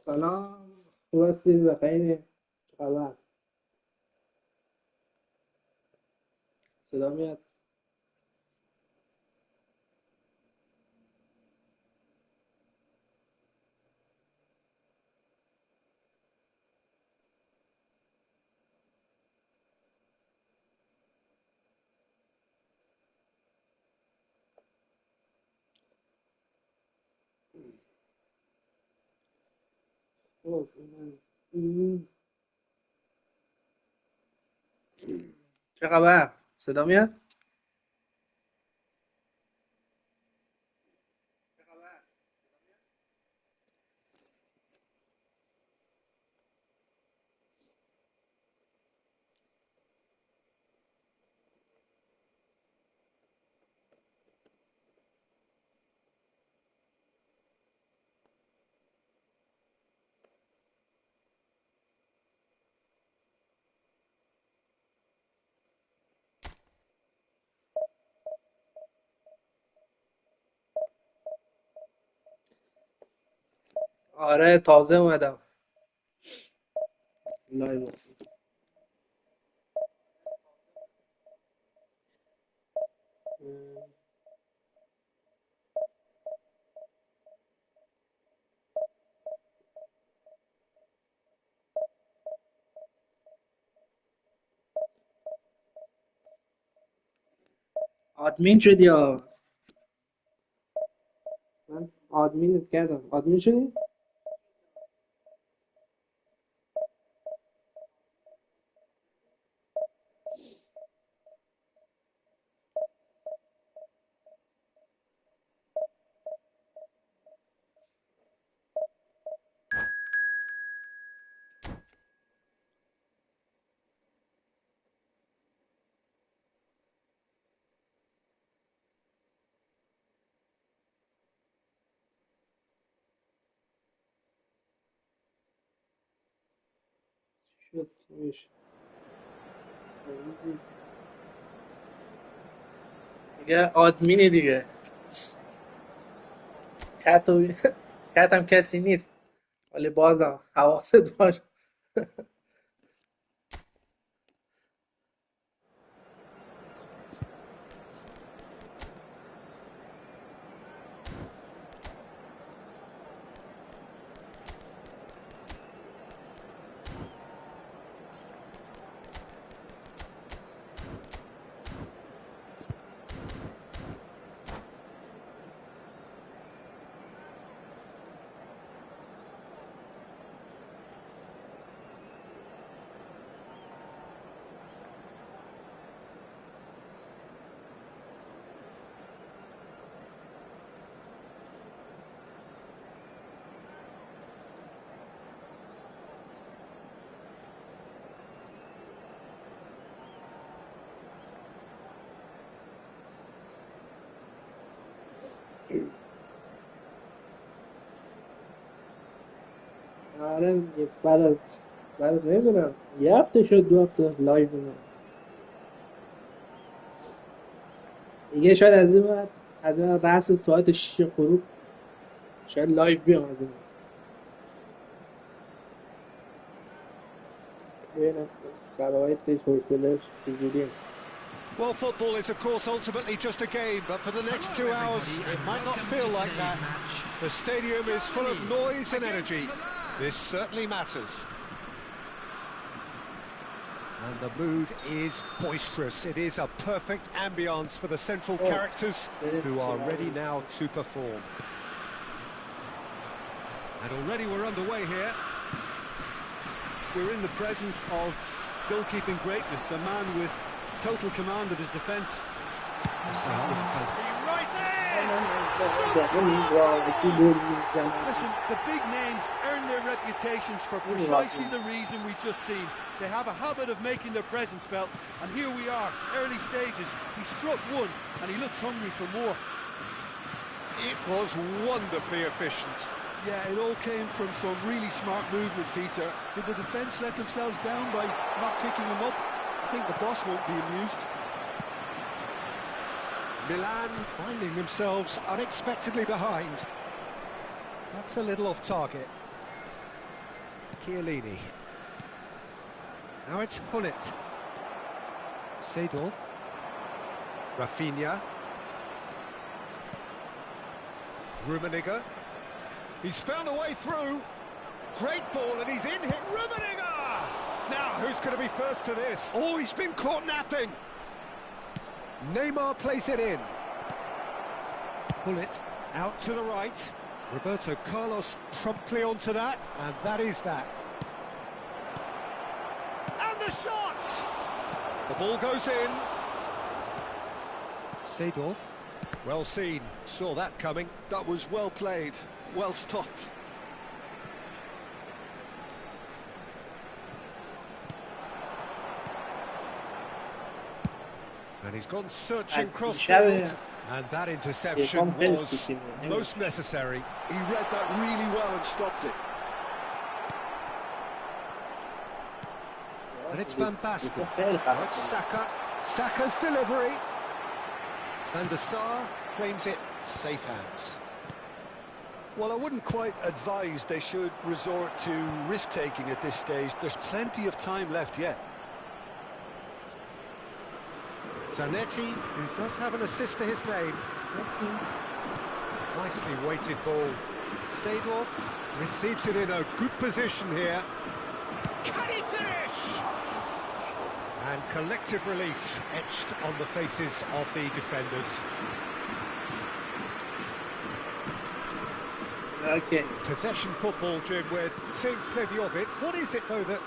سلام، خوب هستی؟ بخیری؟ چه خبر؟ صدا میاد؟ خب این از این. چه خبر؟ صدا میاد؟ آره تازه اومدم لایو. آدمین شدی یا؟ من آدمینت کردم. آدمین شدی؟ شد میشه دیگه. آدمینی دیگه. کت و کت هم کسی نیست، ولی بازم حواست باش. آره دیگه. بعد از نمیدونم یه هفته شد، 2 هفته لایو اومد دیگه. شاید از این بعد رأس ساعت 6 غروب شاید لایو بیام از این بعد. ببینم شرایطش حوصله‌اش چجوریه. Well, football is, of course, ultimately just a game, but for the next 2 hours, it might not feel like that. The stadium is full of noise and energy. This certainly matters. And the mood is boisterous. It is a perfect ambience for the central characters who are ready now to perform. And already we're underway here. We're in the presence of goalkeeping greatness, a man with total command of his defence. Listen, the big names earn their reputations for precisely the reason we've just seen. They have a habit of making their presence felt, and here we are, early stages. He struck one, and he looks hungry for more. It was wonderfully efficient. Yeah, it all came from some really smart movement, Peter. Did the defence let themselves down by not picking him up? I think the boss won't be amused. Milan finding themselves unexpectedly behind. That's a little off target. Chiellini. Now it's Hullet. Seedorf. Rafinha. Rummenigge. He's found a way through. Great ball, and he's in here. Rummenigge! Now, who's going to be first to this? Oh, he's been caught napping. Neymar plays it in. Hullet out to the right. Roberto Carlos promptly onto that, and that is that. And the shot! The ball goes in. Seedorf. Well seen. Saw that coming. That was well played, well stopped. And he's gone searching cross Xavi- field. And that interception was most necessary. He read that really well and stopped it. And it's Van Basten. Now it's Saka. Saka's delivery. Van der Sar claims it. Safe hands. Well, I wouldn't quite advise they should resort to risk-taking at this stage. There's plenty of time left yet. Zanetti, who does have an assist to his name. Nicely weighted ball. Seedorf receives it in a good position here. Can he finish? And collective relief etched on the faces of the defenders. Okay. Possession football, Jim, we're seeing plenty of it. What is it, though, that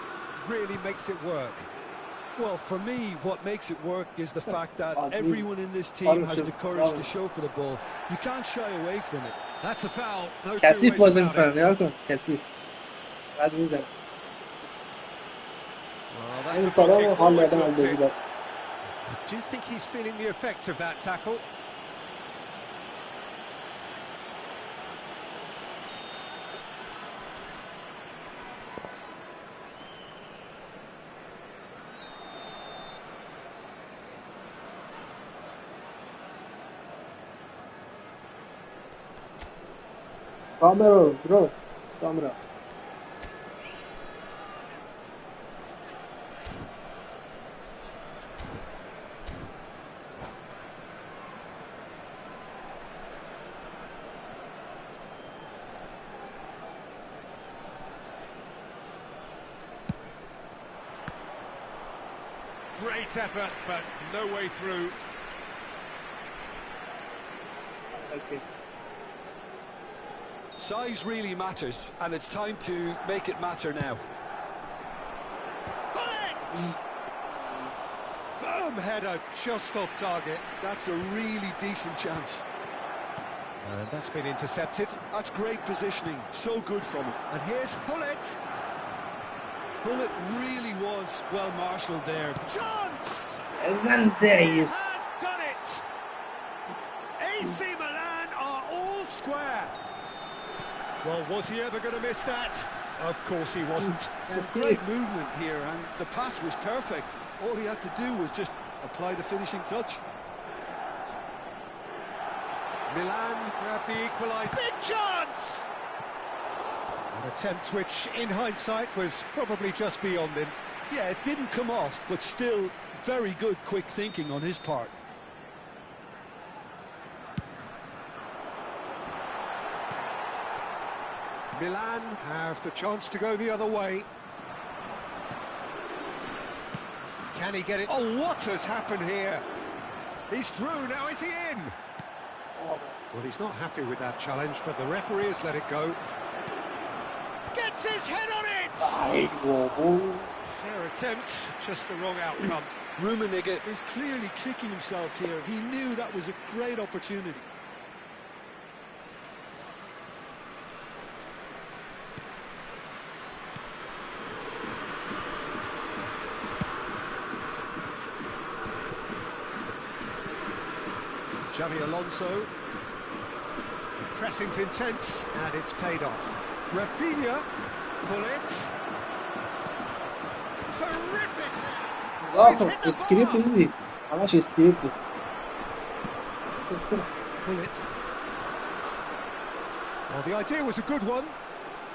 really makes it work? Well, for me, what makes it work is the fact that Oh, everyone in this team has the courage to show for the ball. You can't shy away from it. That's a foul. No two کثیف ways بازی about میکنن it. نگاه کن کثیف بعد میزن Well, that's این a کارا blocking رو حال always دادم looked it. بازی Do you think he's feeling the effects of that tackle? کامرو برو کامرو Great effort, but no way through. اوکی Size really matters, and it's time to make it matter now. Firm header, just off target. That's a really decent chance. And that's been intercepted. That's great positioning, so good from him. And here's Hullet. Hullet really was well marshalled there. Chance! بزن دریس Has done it! AC Milan are all square. Well, was he ever going to miss that? Of course he wasn't. Some great movement here, and the pass was perfect. All he had to do was just apply the finishing touch. Milan grabbed the equaliser. Big chance! An attempt which, in hindsight, was probably just beyond him. Yeah, it didn't come off, but still very good quick thinking on his part. Milan have the chance to go the other way. Can he get it? Oh, what has happened here? He's through, now is he in? Well, he's not happy with that challenge, but the referee has let it go. Gets his head on it! ای بابا Fair attempt, just the wrong outcome. Rummenigge is clearly kicking himself here. He knew that was a great opportunity. Xavi Alonso. The pressing's intense, and it's paid off. Rafinha. Hullet. Terrific! نگاه کن اسکریپت دیدی همش اسکریپت بود Hullet. Well, the idea was a good one.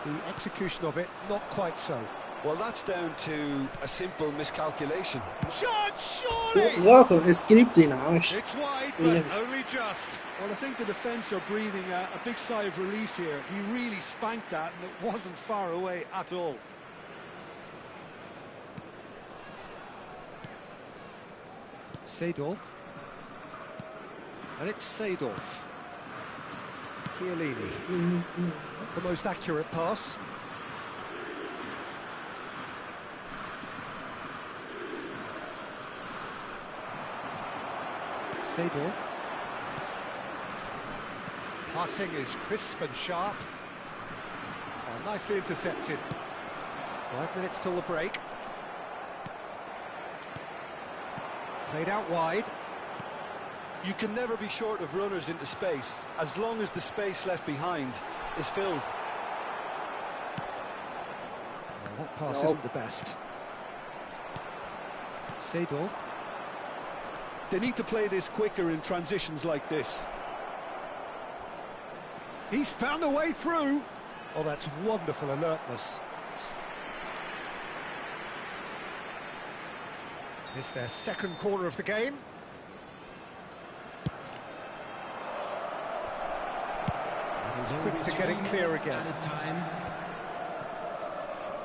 The execution of it, not quite so. Well, that's down to a simple miscalculation. Shot, surely! واقع سكريبت هنا مش It's wide, but Yeah. only just. Well, I think the defence are breathing a big sigh of relief here. He really spanked that, and it wasn't far away at all. Seedorf. And it's Seedorf. Chiellini. Not the most accurate pass. Seedorf. Passing is crisp and sharp. Oh, nicely intercepted. 5 minutes till the break. Played out wide. You can never be short of runners into space, as long as the space left behind is filled. Well, that pass isn't the best. Seedorf. They need to play this quicker in transitions like this. He's found a way through. Oh, that's wonderful alertness. It's their second corner of the game. And he's quick to get it clear again.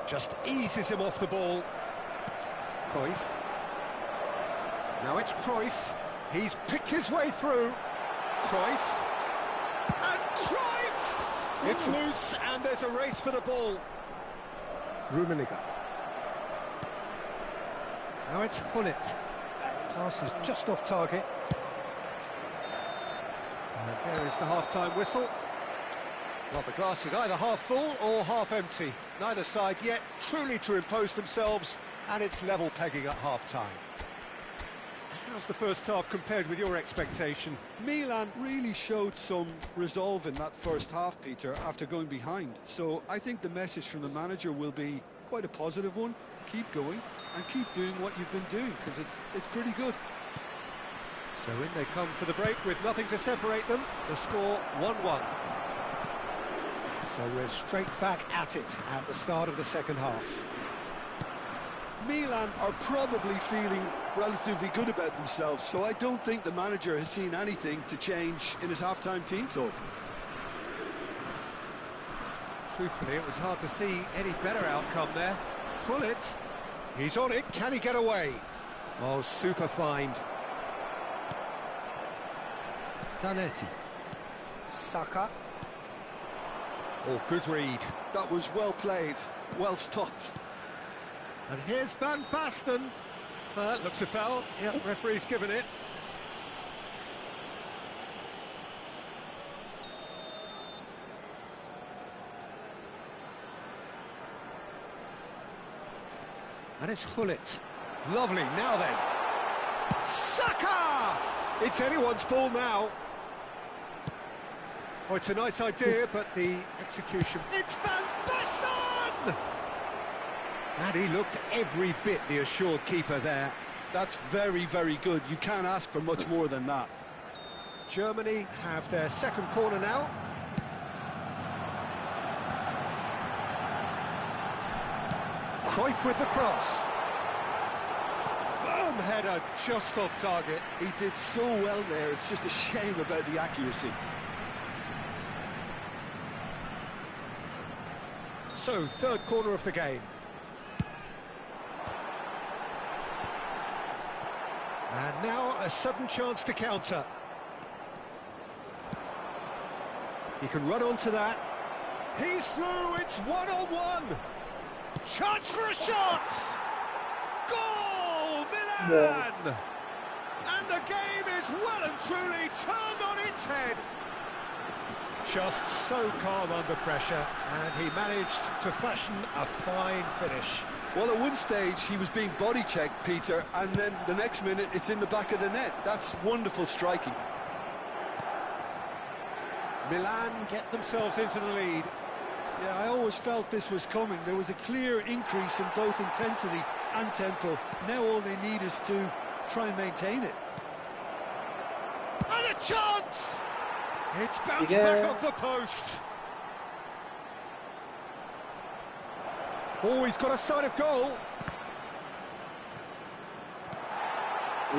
Just eases him off the ball. Cruyff. Now it's Cruyff. He's picked his way through. Cruyff. And Cruyff! It's loose, and there's a race for the ball. Rummenigge. Now it's Hullet. Pass is just off target. And there is the half-time whistle. Well, the glass is either half full or half empty. Neither side yet truly to impose themselves, and it's level pegging at half-time. How's the first half compared with your expectation? Milan really showed some resolve in that first half, Peter, after going behind. So I think the message from the manager will be quite a positive one. Keep going and keep doing what you've been doing, because it's pretty good. So in they come for the break with nothing to separate them. The score 1-1. So we're straight back at it at the start of the second half. Milan are probably feeling relatively good about themselves, so I don't think the manager has seen anything to change in his half-time team talk. Truthfully, it was hard to see any better outcome there. Hullet, he's on it, can he get away? Oh, super find. Zanetti. Saka. Oh, good read. That was well played, well stopped. And here's Van Basten. Looks a foul. Yep, referee's given it. And it's Hullet. Lovely, now then. Saka! It's anyone's ball now. Oh, it's a nice idea, but the execution... It's Van Basten! And he looked every bit the assured keeper there. That's very, very good. You can't ask for much more than that. Germany have their second corner now. Cruyff with the cross. Firm header just off target. He did so well there, it's just a shame about the accuracy. So, third corner of the game. And now a sudden chance to counter. He can run onto that. He's through, it's one-on-one. Chance for a shot! Goal, Milan! And the game is well and truly turned on its head. Just so calm under pressure, and he managed to fashion a fine finish. Well, at one stage he was being body checked, Peter, and then the next minute it's in the back of the net. That's wonderful striking. Milan get themselves into the lead. Yeah, I always felt this was coming. There was a clear increase in both intensity and tempo. Now all they need is to try and maintain it. And a chance! It's bounced back off the post. Oh, he's got a sight of goal.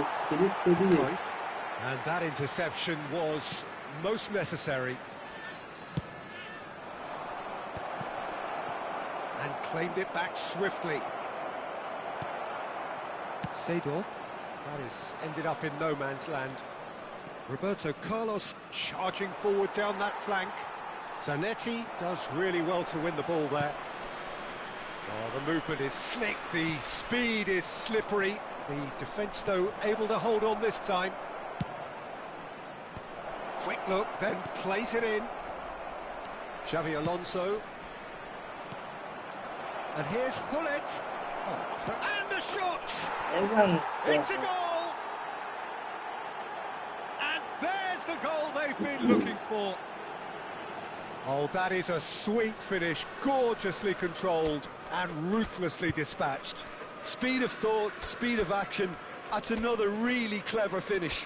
اسکریپت بدیه. And that interception was most necessary. And claimed it back swiftly. Seedorf. That is ended up in no man's land. Roberto Carlos charging forward down that flank. Zanetti does really well to win the ball there. Oh, the movement is slick, the speed is slippery. The defence, though, able to hold on this time. Quick look, then plays it in. Xavi Alonso. And here's Hullet. Oh, and a shot! It's a goal! And there's the goal they've been looking for. Oh, that is a sweet finish, gorgeously controlled and ruthlessly dispatched. Speed of thought, speed of action. That's another really clever finish.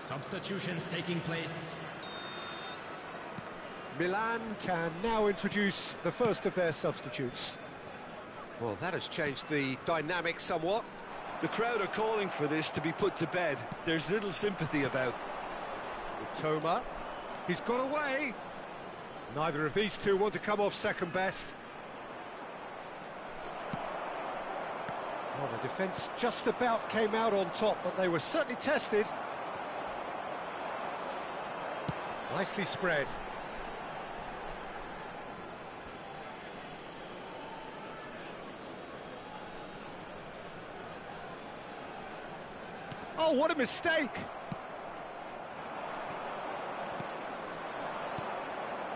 Substitutions taking place. Milan can now introduce the first of their substitutes. Well, that has changed the dynamic somewhat. The crowd are calling for this to be put to bed. There's little sympathy about. Toma, he's got away. Neither of these two want to come off second best. Well, the defence just about came out on top, but they were certainly tested. Nicely spread. Oh, what a mistake!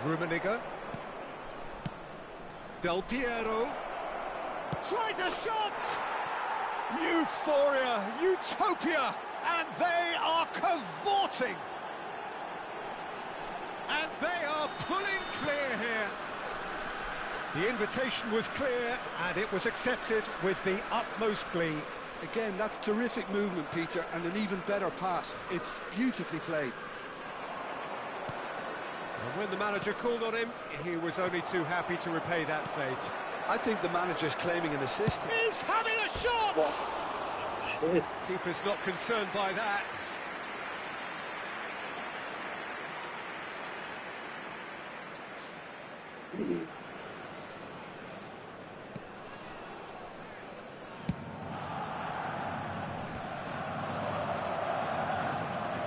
Rummenigge. Del Piero. Tries a shot! Euphoria, utopia, and they are cavorting. And they are pulling clear here. The invitation was clear, and it was accepted with the utmost glee. Again, that's terrific movement, Peter, and an even better pass. It's beautifully played. And when the manager called on him, he was only too happy to repay that faith. I think the manager's claiming an assist. He's having a shot! Shit. Keeper's not concerned by that.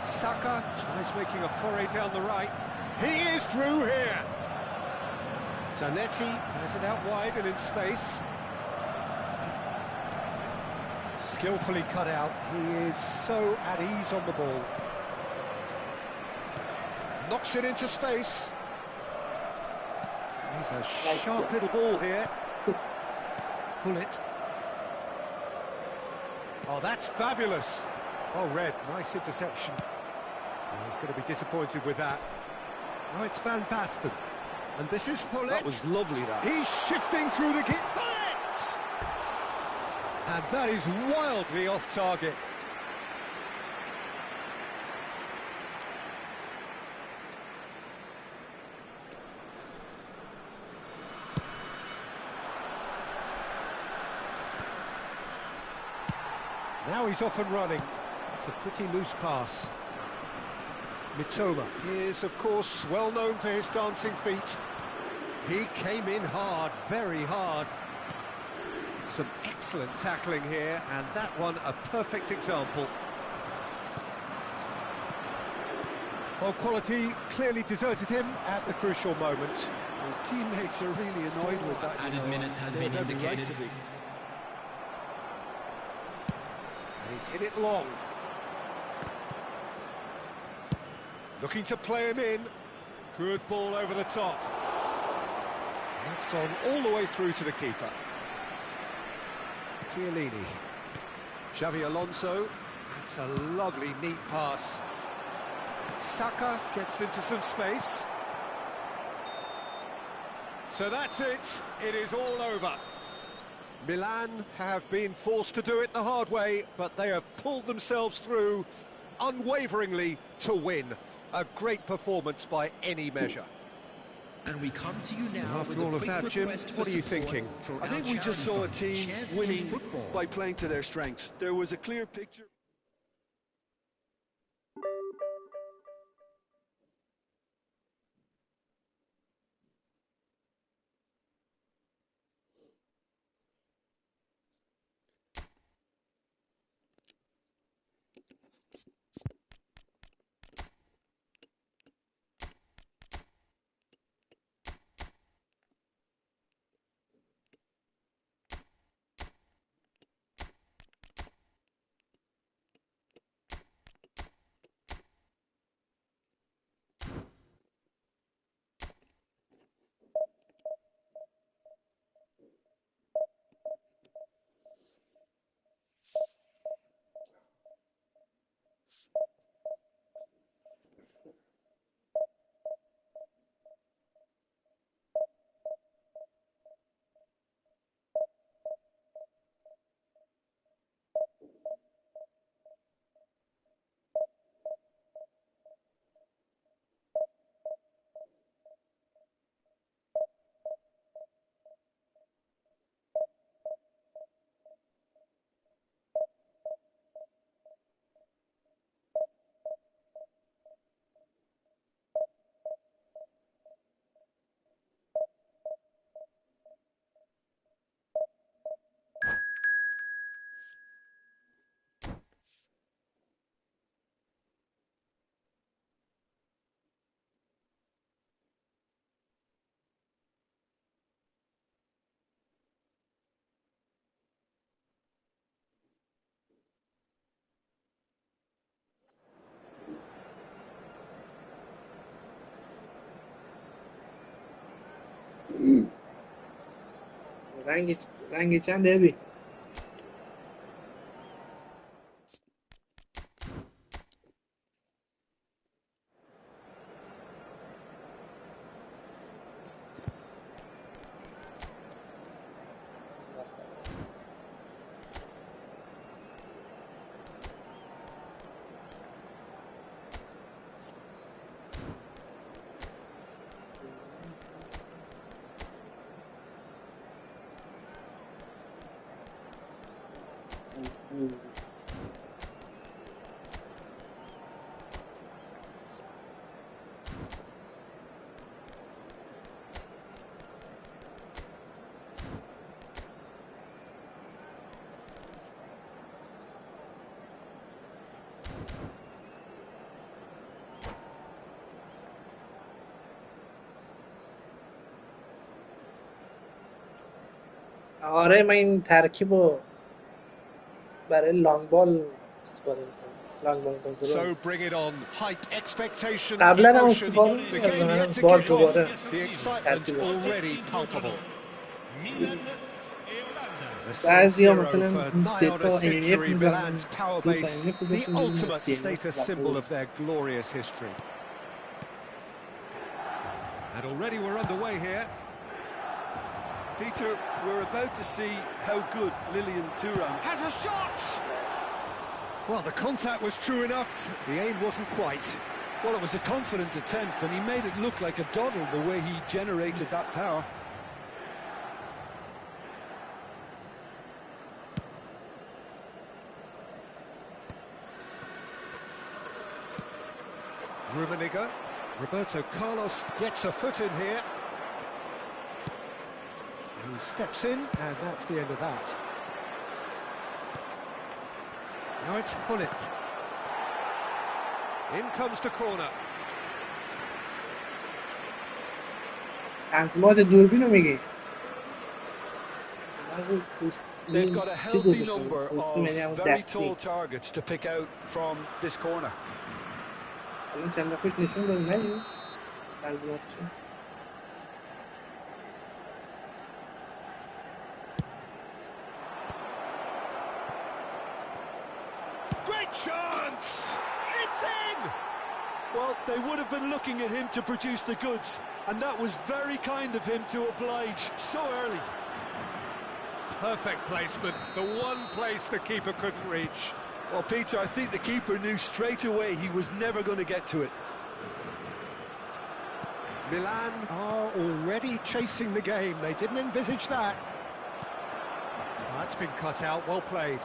Saka tries making a foray down the right. He is through here. Zanetti has it out wide and in space. Skillfully cut out. He is so at ease on the ball. Knocks it into space. He's a sharp little ball here. Hullet. Oh, that's fabulous. Oh, Red, nice interception. Oh, he's going to be disappointed with that. Now it's Van Basten. And this is Hullet. That was lovely, that. He's shifting through the gap. Hullet! And that is wildly off target. Now he's off and running. It's a pretty loose pass. Mitoma is, of course, well known for his dancing feet. He came in hard, very hard. Some excellent tackling here, and that one a perfect example. Well, quality clearly deserted him at the crucial moment. His teammates are really annoyed with that. Added minute has been They have every right indicated. to be. And he's hit it long. Looking to play him in. Good ball over the top. And that's gone all the way through to the keeper. Chiellini. Xavi Alonso. That's a lovely, neat pass. Saka gets into some space. So that's it. It is all over. Milan have been forced to do it the hard way, but they have pulled themselves through unwaveringly to win. A great performance by any measure. And we come to you now. After all of that, Jim, what are you thinking? I think we just saw a team winning by playing to their strengths. There was a clear picture. رنگ چند ابی؟ آره من این ترکیب رو برای لانگ بال استفاده میکنم. لانگ بال کنترل. So bring it on. Height, expectation, قبلا هم emotion. استفاده The game میکردم. yet to بال kick off. دوباره The excitement already palpable. بعضی ها Zero مثلا for اون nigh on a ستا NF century. میزنن Milan's power دو تا base, NF the بزنشون بدون ultimate CNF status واسه symbol of their glorious history. And already we're underway here. Peter, we're about to see how good Lilian Thuram Has a shot! Well, the contact was true enough. The aim wasn't quite. Well, it was a confident attempt, and he made it look like a doddle the way he generated that power. Rummenigge. Roberto Carlos gets a foot in here. He steps in, and that's the end of that. Now it's Hullet. In comes the corner. تنظیمات دوربین رو میگی؟ They've got a healthy number of very tall targets to pick out from this corner. الان چند دقیقه پیش نشون دادم ندیدی؟ تنظیماتشون. Great Great chance! It's in! Well, they would have been looking at him to produce the goods, and that was very kind of him to oblige so early. Perfect placement, the one place the keeper couldn't reach. Well, Peter, I think the keeper knew straight away he was never going to get to it. Milan are already chasing the game. They didn't envisage that. That's been cut out, well played.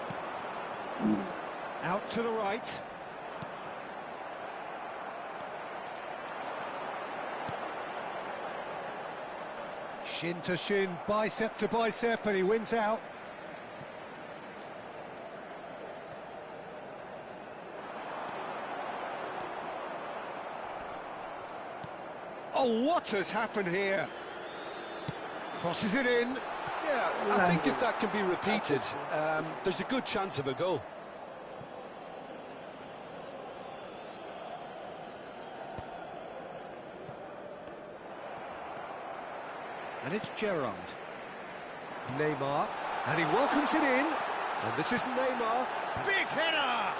Out to the right. Shin to shin, bicep to bicep, and he wins out. Oh, what has happened here? Crosses it in. Yeah, I think if that can be repeated, there's a good chance of a goal. And it's Gerrard. Neymar, and he welcomes it in. And this is Neymar. Big header!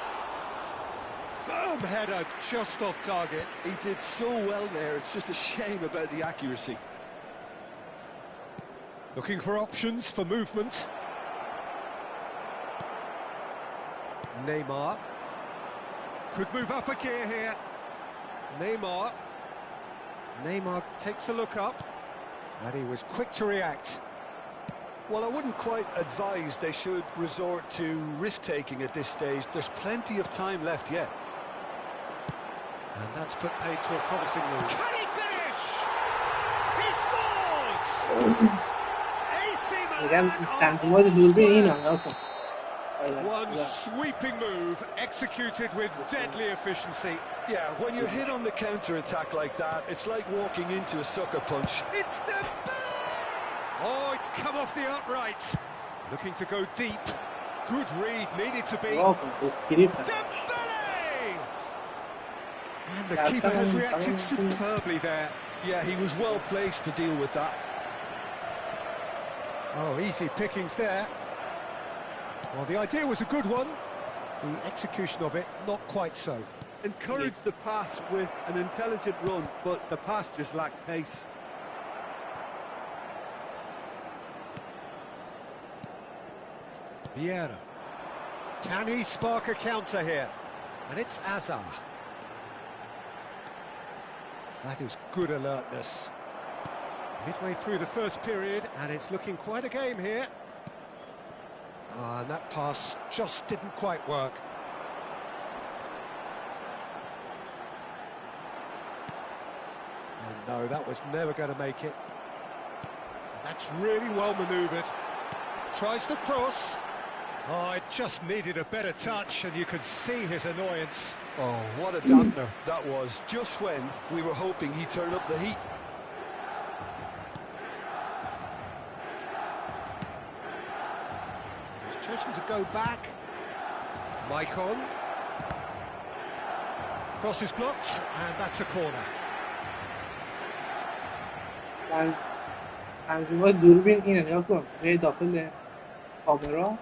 Firm header, just off target. He did so well there, it's just a shame about the accuracy. Looking for options for movement. Neymar. Could move up a gear here. Neymar. Neymar takes a look up. And he was quick to react. Well, I wouldn't quite advise they should resort to risk-taking at this stage. There's plenty of time left yet. And that's put paid to a promising move. Can he finish? He scores! One sweeping move, executed with deadly efficiency. Yeah, when you're hit on the counter-attack like that, it's like walking into a sucker punch. It's the... Oh, it's come off the upright. Looking to go deep. Good read, needed to be. And the keeper has reacted superbly there. Yeah, he was well placed to deal with that. Oh, easy pickings there. Well, the idea was a good one. The execution of it, not quite so. Encouraged the pass with an intelligent run, but the pass just lacked pace. Vieira. Can he spark a counter here? And it's Azar. That is good alertness. Midway through the first period, and it's looking quite a game here. And that pass just didn't quite work. And no, that was never going to make it. And that's really well manoeuvred. Tries to cross. Oh, it just needed a better touch, and you could see his annoyance. Oh, what a dampener that was, just when we were hoping he'd turn up the heat. He's chosen to go back. Maicon. Cross is blocked, and that's a corner. تنظیمات دوربین اینه، نگاه کن به داخل کامرا.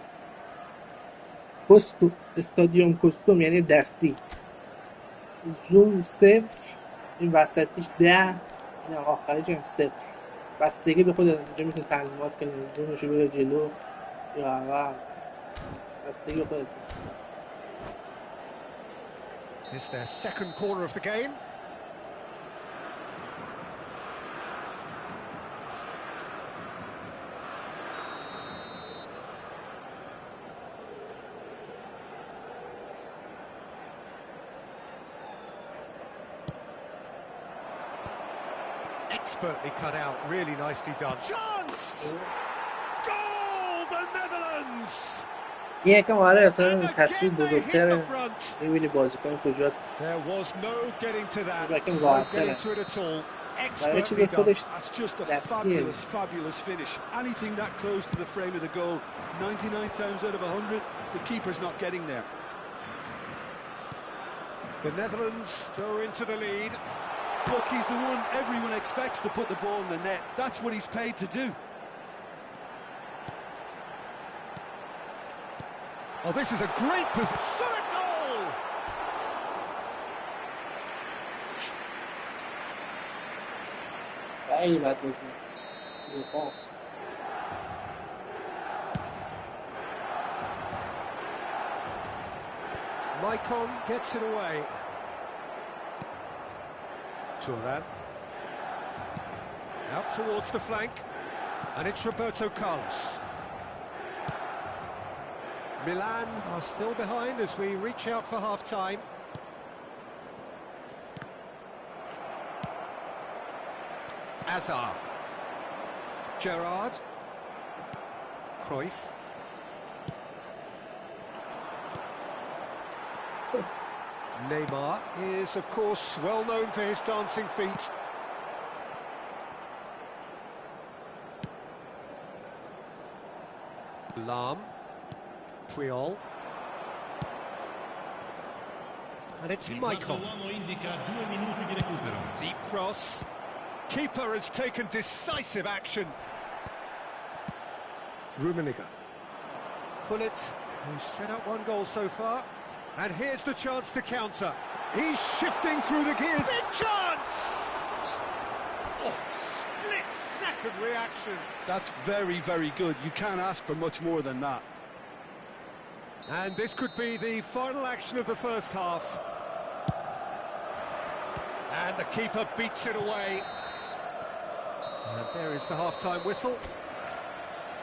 استادیوم کستوم یعنی دستی، زوم 0، این وسطیش 10، این آخریش هم 0. بستگی به خودت اینجا میتونی تنظیمات کنی، زومشو ببر جلو یا عقب، بستگی به خودت. It's their second corner of the game. Expertly cut out, really nicely done. Chance! Goal, the Netherlands! یکم آره اصلا تصویر بزرگتره، میبینی بازیکن کجاست. There was no getting to that. یکم No راحت‌تره. getting to it at all. برای چی به Expertly done. خودش That's just a دستیه. fabulous finish. Anything that close to the frame of the goal, 99 times out of 100, the keeper's not getting there. The Netherlands go into the lead. Look, he's the one everyone expects to put the ball in the net. That's what he's paid to do. Oh, this is a great position. Shot a goal! خیلی بد بود. Maicon gets it away. Turan. Out towards the flank. And it's Roberto Carlos. Milan are still behind as we reach out for half-time. Azar. Gerrard. Cruyff. Neymar is, of course, well known for his dancing feet. Lam. Puyol. And it's Maicon. Deep cross. Keeper has taken decisive action. Rummenigge. Gullit, who's set up one goal so far. And here's the chance to counter. He's shifting through the gears. Big chance! Oh, split-second reaction. That's very, very good. You can't ask for much more than that. And this could be the final action of the first half. And the keeper beats it away. And there is the half-time whistle.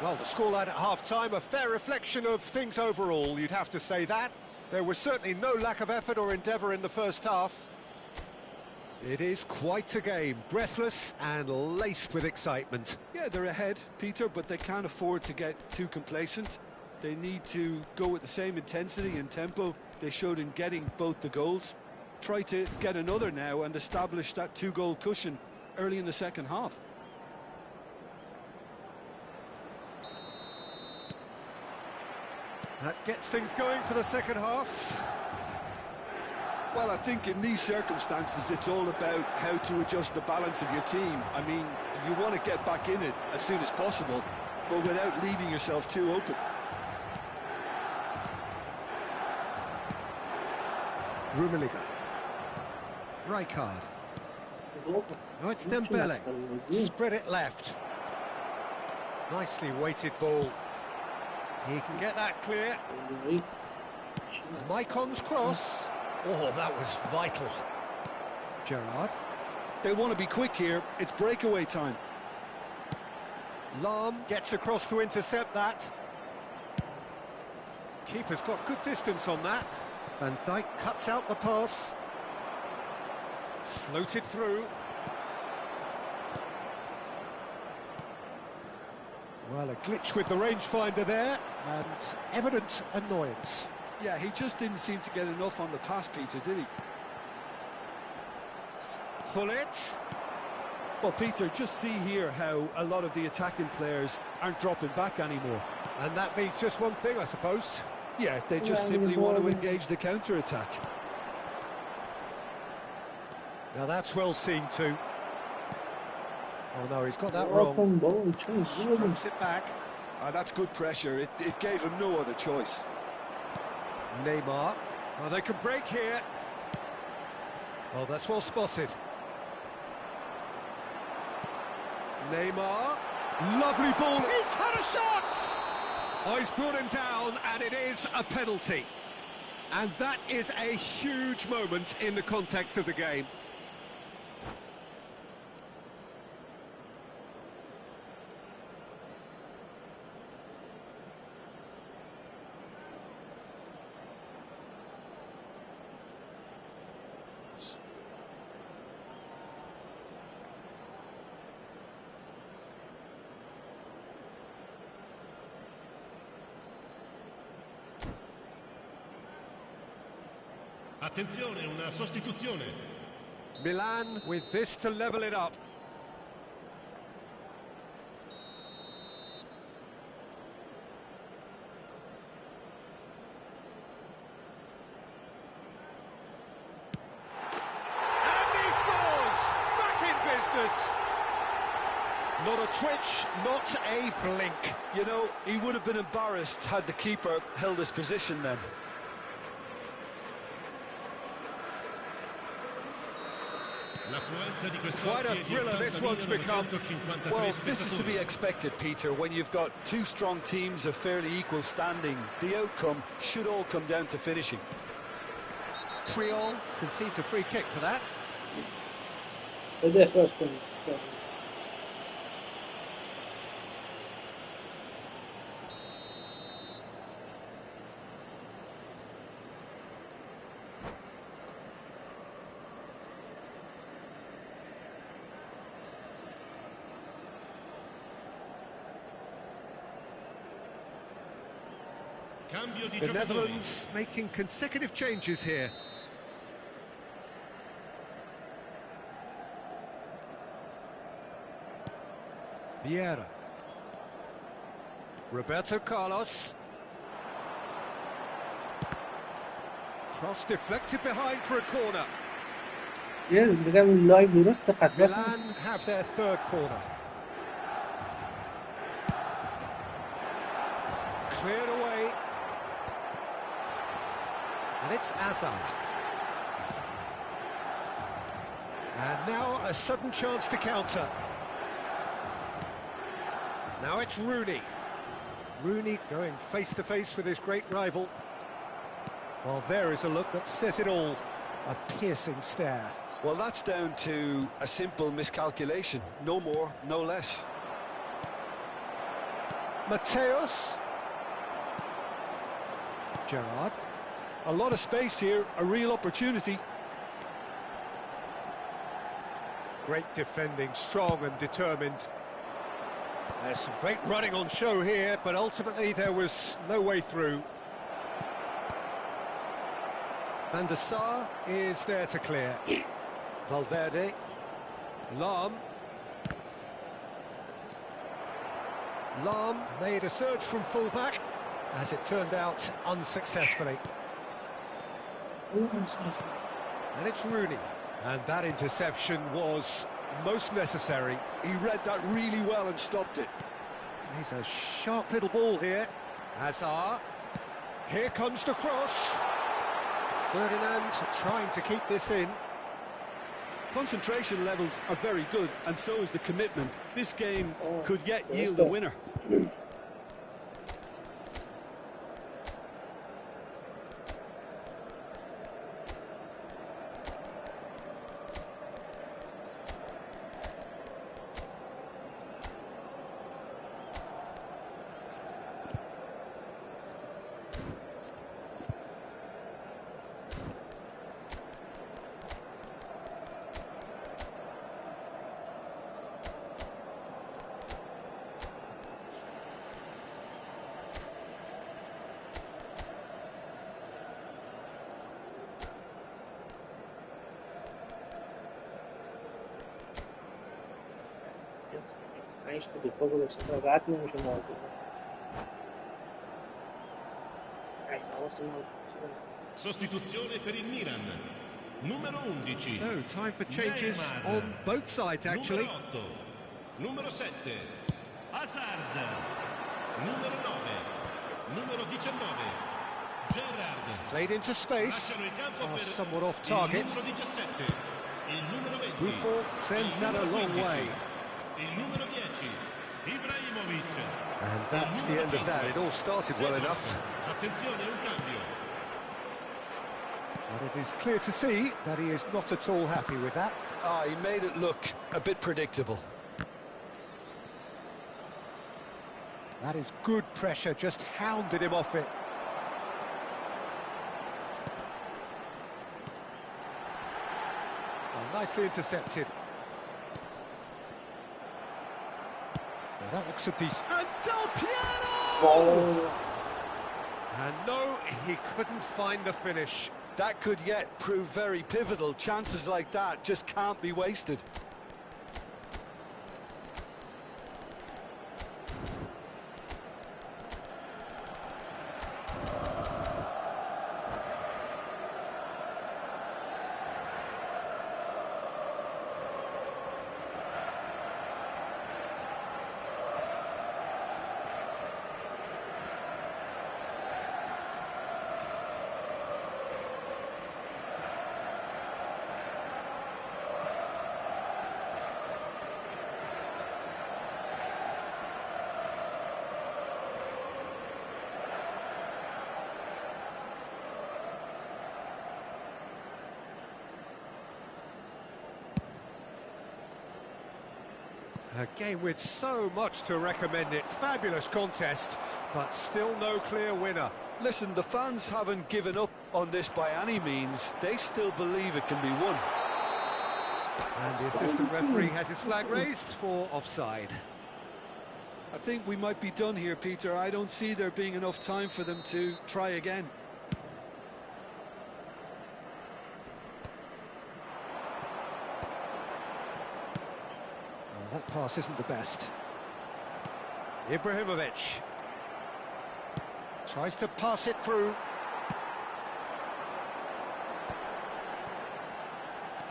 Well, the scoreline at half-time, a fair reflection of things overall, you'd have to say that. There was certainly no lack of effort or endeavour in the first half. It is quite a game, breathless and laced with excitement. Yeah, they're ahead, Peter, but they can't afford to get too complacent. They need to go with the same intensity and tempo they showed in getting both the goals. Try to get another now and establish that two-goal cushion early in the second half. That gets things going for the second half. Well, I think in these circumstances it's all about how to adjust the balance of your team. I mean, you want to get back in it as soon as possible, but without leaving yourself too open. Rummenigge. Rijkaard. Oh, it's Dembele. Spread it left. Nicely weighted ball. He can get that clear. Maicon's cross. Oh, that was vital. Gerrard. They want to be quick here. It's breakaway time. Lam gets across to intercept that. Keeper's got good distance on that. Van Dijk cuts out the pass. Floated through. Well, a glitch with the rangefinder there, and evident annoyance. Yeah, he just didn't seem to get enough on the pass, Peter, did he? Gullit. Well, Peter, just see here how a lot of the attacking players aren't dropping back anymore. And that means just one thing, I suppose. Yeah, they just simply want to engage the counter-attack. Now that's well seen too. Oh no, he's got that wrong. Strokes it back. That's good pressure. It gave him no other choice. Neymar. Oh, they can break here. Oh, that's well spotted. Neymar. Lovely ball. He's had a shot! Oh, he's brought him down, and it is a penalty. And that is a huge moment in the context of the game. Attenzione, una sostituzione. Milan with this to level it up. And he scores! Back in business! Not a twitch, not a blink. You know, he would have been embarrassed had the keeper held his position then. Quite a thriller this one's become. Well, this is to be expected, Peter. When you've got two strong teams of fairly equal standing, the outcome should all come down to finishing. Triol concedes a free kick for that. بده اخراج کنید. The Netherlands making consecutive changes here. Vieira. Roberto Carlos. Cross deflected behind for a corner. یه بگم لایو درست خط Milan have their third corner. Cleared away. And it's Azar. And now a sudden chance to counter. Now it's Rooney. Rooney going face-to-face with his great rival. Well, there is a look that says it all. A piercing stare. Well, that's down to a simple miscalculation. No more, no less. Mateus. Gerrard. A lot of space here, a real opportunity. Great defending, strong and determined. There's some great running on show here, but ultimately there was no way through. Van der Sar is there to clear. Valverde. Lahm. Lahm made a surge from fullback, as it turned out unsuccessfully. And it's Rooney. And that interception was most necessary. He read that really well and stopped it. He's a sharp little ball here. Hazard. Here comes the cross. Ferdinand trying to keep this in. Concentration levels are very good, and so is the commitment. This game could yet yield a winner. پنج تا دفاع گذاشتن و رد نمیشه مهاجم. Sostituzione per il Milan. Numero 11. So, time for changes on both sides, actually. Numero 8. Numero 7. Hazard. Numero 9. Numero 19. Gerrard. Played into space. Lasciano il campo per Somewhat off target. il numero 17. Il numero 20. Buffon sends that a long way. Il numero 10. Ibrahimovic. And that's the end of that. It all started well enough. Attenzione, un cambio. But it is clear to see that he is not at all happy with that. He made it look a bit predictable. That is good pressure, just hounded him off it. Well, nicely intercepted. Now that looks a decent... And Del Piero! Oh. And no, he couldn't find the finish. That could yet prove very pivotal. Chances like that just can't be wasted. A game with so much to recommend it. Fabulous contest, but still no clear winner. Listen, the fans haven't given up on this by any means. They still believe it can be won. And the assistant referee has his flag raised for offside. I think we might be done here, Peter. I don't see there being enough time for them to try again. That pass isn't the best. Ibrahimovic tries to pass it through.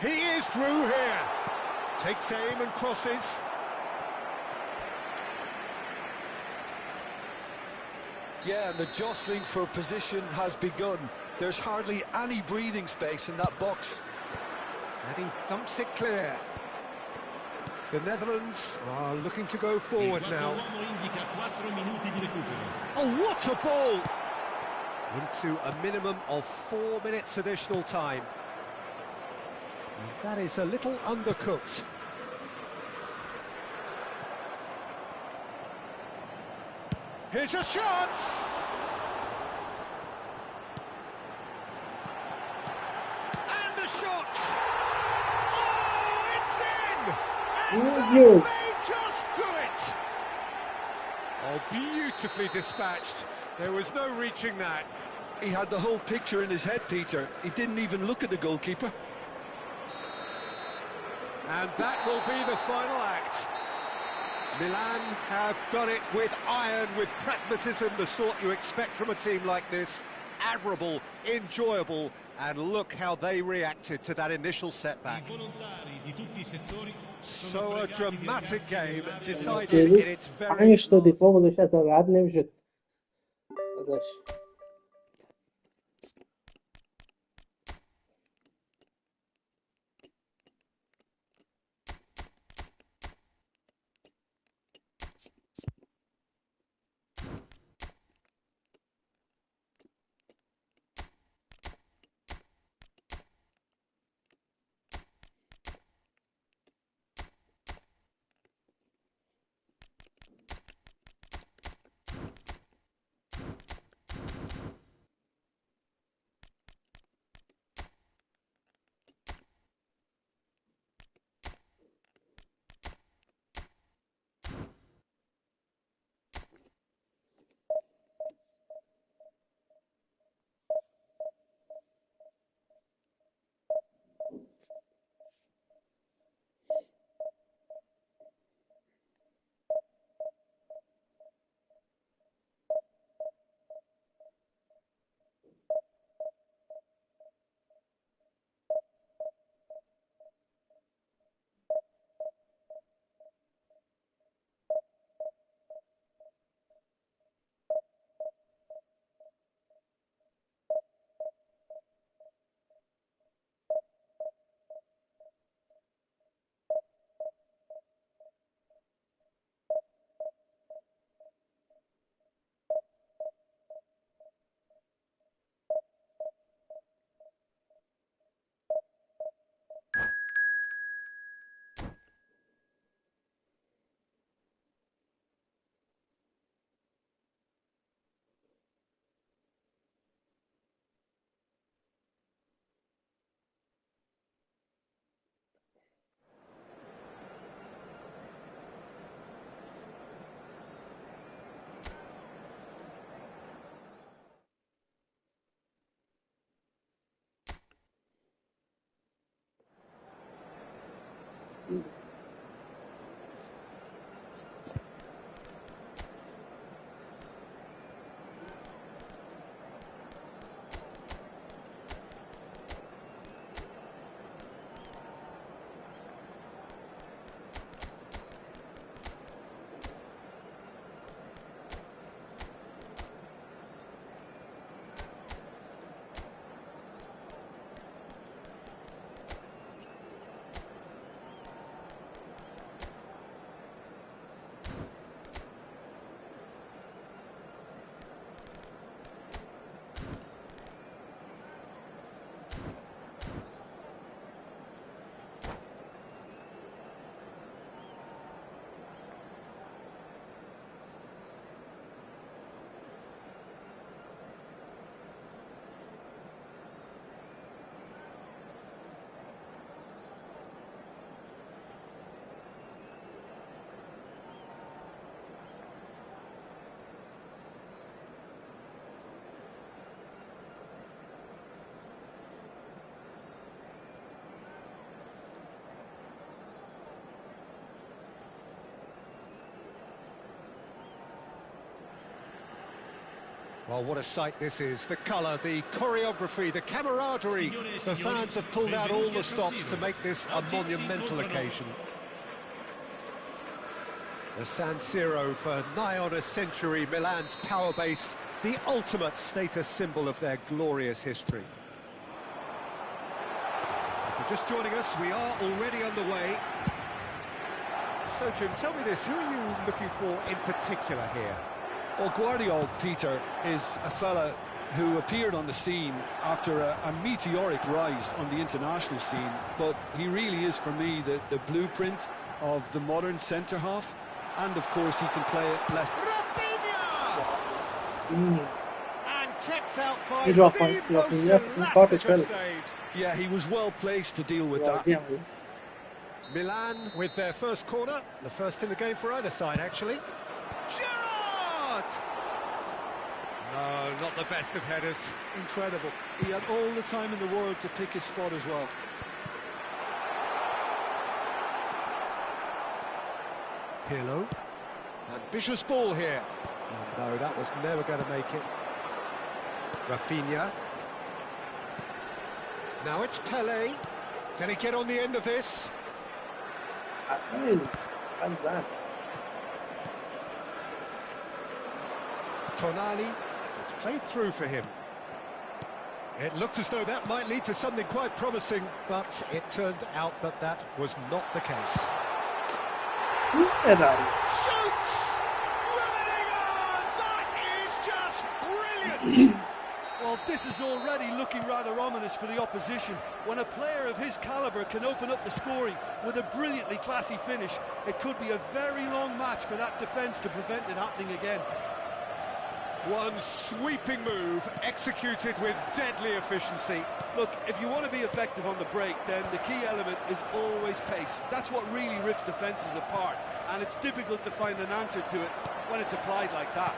He is through here. Takes aim and crosses. Yeah, and the jostling for position has begun. There's hardly any breathing space in that box. And he thumps it clear. The Netherlands are looking to go forward now. Oh, what a ball! Into a minimum of 4 minutes additional time. And that is a little undercooked. Here's a chance! And the shot! Oh, it's in! Yes. Just to it! Oh, beautifully dispatched. There was no reaching that. He had the whole picture in his head, Peter. He didn't even look at the goalkeeper. And that will be the final act. Milan have done it with iron, with pragmatism, the sort you expect from a team like this. Admirable, enjoyable, and look how they reacted to that initial setback. So a dramatic game decided in سرویس its very 5 تا last. دفاع گذاشته تا رد نمیشد داداش. Well, what a sight this is. The colour, the choreography, the camaraderie. The fans have pulled out all the stops to make this a monumental occasion. The San Siro for nigh on a century, Milan's power base, the ultimate status symbol of their glorious history. If you're just joining us, we are already underway. So, Jim, tell me this, who are you looking for in particular here? Well, Guardiola, Peter, is a fella who appeared on the scene after a meteoric rise on the international scene, but he really is, for me, the blueprint of the modern centre-half, and, of course, he can play it left. And kept out by the most Yeah, he was well placed to deal with that. Milan with their first corner, the first in the game for either side, actually. Gerrard! No, not the best of headers. Incredible. He had all the time in the world to pick his spot as well. Pirlo. Ambitious ball here. Oh, no, that was never going to make it. Rafinha. Now it's Pelé. Can he get on the end of this? Tonali. It's played through for him. It looked as though that might lead to something quite promising, but it turned out that that was not the case. Shoots! That is just brilliant! Well, this is already looking rather ominous for the opposition. When a player of his calibre can open up the scoring with a brilliantly classy finish, it could be a very long match for that defence to prevent it happening again. One sweeping move, executed with deadly efficiency. Look, if you want to be effective on the break, then the key element is always pace. That's what really rips defences apart, and it's difficult to find an answer to it when it's applied like that.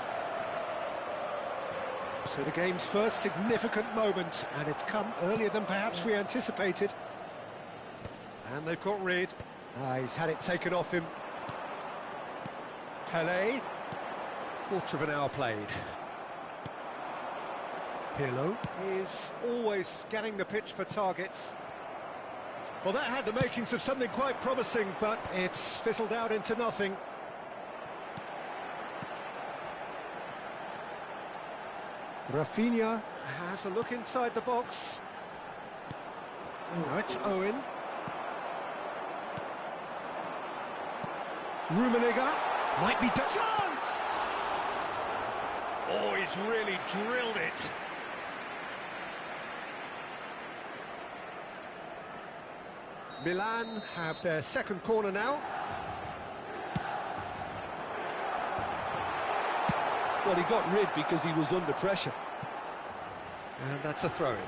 So the game's first significant moment, and it's come earlier than perhaps we anticipated. And they've got rid. He's had it taken off him. Pelé. Quarter of an hour played. Pirlo is always scanning the pitch for targets. Well, that had the makings of something quite promising, but it's fizzled out into nothing. Rafinha has a look inside the box. Now it's Owen. Rummenigge might be to chance! Oh, he's really drilled it. Milan have their second corner now. Well, he got rid because he was under pressure. And that's a throw-in.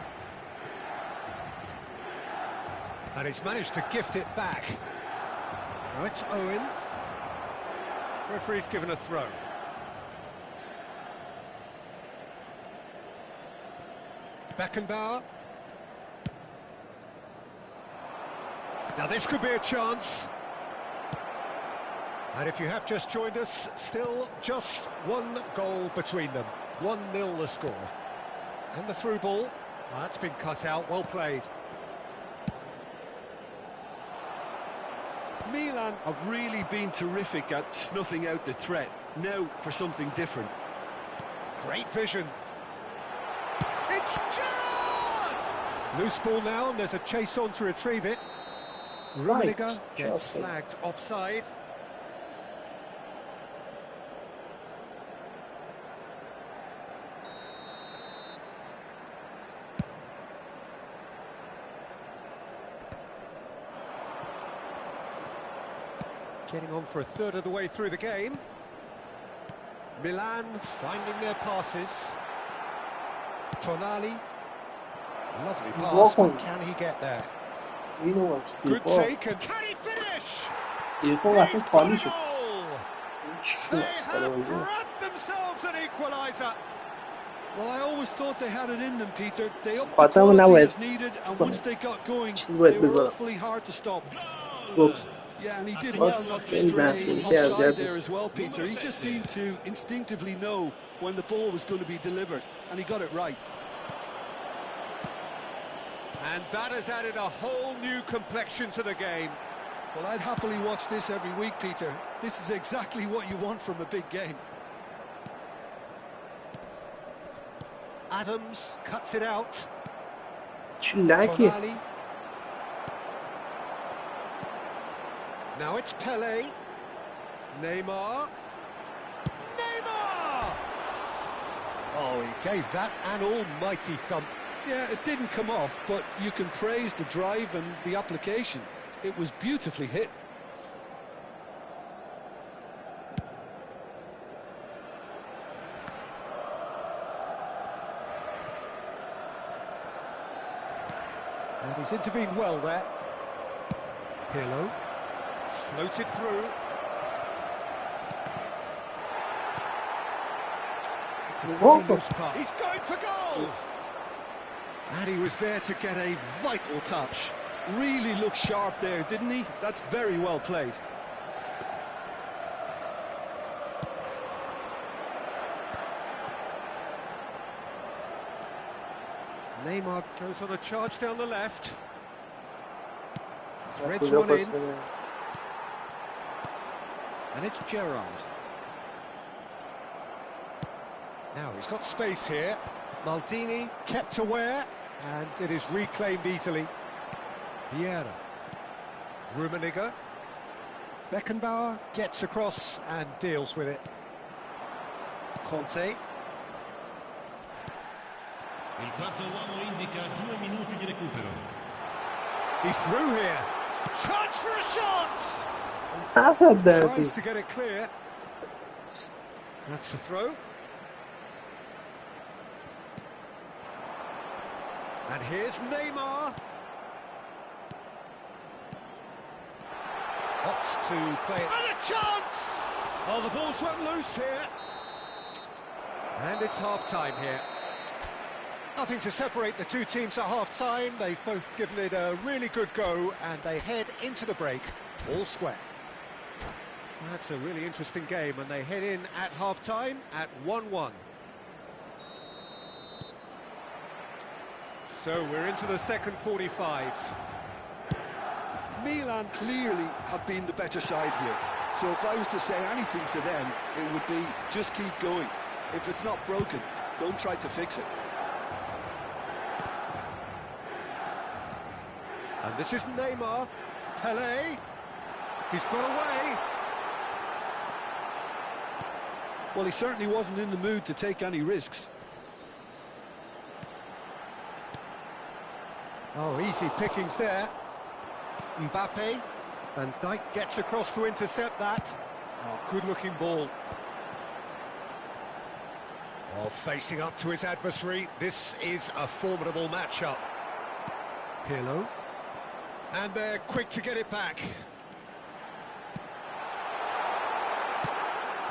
And he's managed to gift it back. Now it's Owen. Referee's given a throw. Beckenbauer. Now this could be a chance. And if you have just joined us, still just one goal between them. 1-0 the score. And the through ball. Well, that's been cut out, well played. Milan have really been terrific at snuffing out the threat. Now for something different. Great vision. It's Gerrard! Loose ball now, and there's a chase on to retrieve it. Right. Rummenigge gets flagged offside. Getting on for a third of the way through the game. Milan finding their passes. Tonali. Lovely pass, but can he get there? Good take, and can he finish? He's got a goal! They have grabbed themselves an equaliser. Well, I always thought they had it in them, Peter. They upped the quality as needed, and once they got going, they were awfully hard to stop. Yeah, and he did well not to stray offside there as well, Peter. He just seemed to instinctively know when the ball was going to be delivered, and he got it right. And that has added a whole new complexion to the game. Well, I'd happily watch this every week, Peter. This is exactly what you want from a big game. Adams cuts it out. Chulaki. Tonali. Now it's Pele. Neymar. Neymar! Oh, he gave that an almighty thump. Yeah, it didn't come off, but you can praise the drive and the application. It was beautifully hit. And he's intervened well there. Pirlo. Floated through. He's going for goal! And he was there to get a vital touch. Really looked sharp there, didn't he? That's very well played. Neymar goes on a charge down the left. Threads one in. And it's Gerrard. Now he's got space here. Maldini kept aware, and it is reclaimed easily. Vieira. Rummenigge. Beckenbauer gets across and deals with it. Conte. Il quarto uomo indica 2 minuti di recupero. He's through here. Chance for a shot! Hazard Tries to get it clear. That's the throw. And here's Neymar. Opts to play it. And a chance! Oh, the ball's run loose here. And it's half-time here. Nothing to separate the two teams at half-time. They've both given it a really good go, and they head into the break all square. That's a really interesting game, and they head in at half-time at 1-1. So we're into the second 45. Milan clearly have been the better side here. So if I was to say anything to them, it would be just keep going. If it's not broken, don't try to fix it. And this is Neymar. Pele. He's got away. Well, he certainly wasn't in the mood to take any risks. Oh, easy pickings there. Mbappe. Van Dijk gets across to intercept that. Oh, good-looking ball. Oh, facing up to his adversary. This is a formidable matchup. Pirlo. And they're quick to get it back.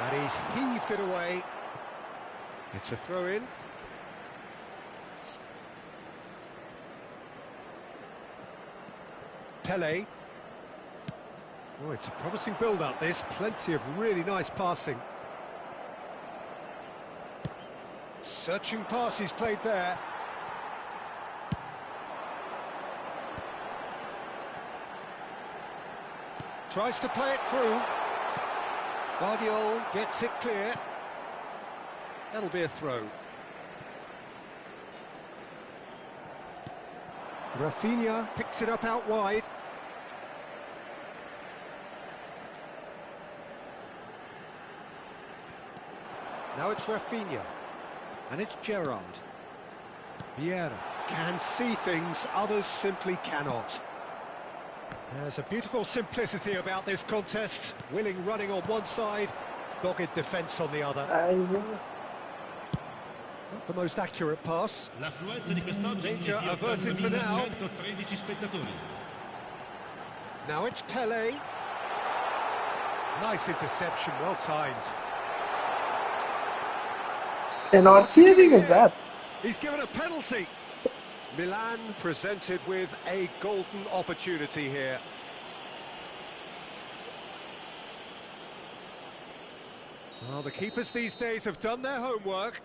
And he's heaved it away. It's a throw-in. Pele. Oh, it's a promising build-up, this. Plenty of really nice passing. Searching pass he's played there. Tries to play it through. Guardiola gets it clear. That'll be a throw. Rafinha picks it up out wide. Now it's Rafinha. And it's Gerrard. Vieira can see things others simply cannot. There's a beautiful simplicity about this contest. Willing running on one side, dogged defence on the other. Not the most accurate pass. Danger averted for now. Now it's Pele. Nice interception, well timed. And how cheating is that? He's given a penalty. Milan presented with a golden opportunity here. Well, the keepers these days have done their homework.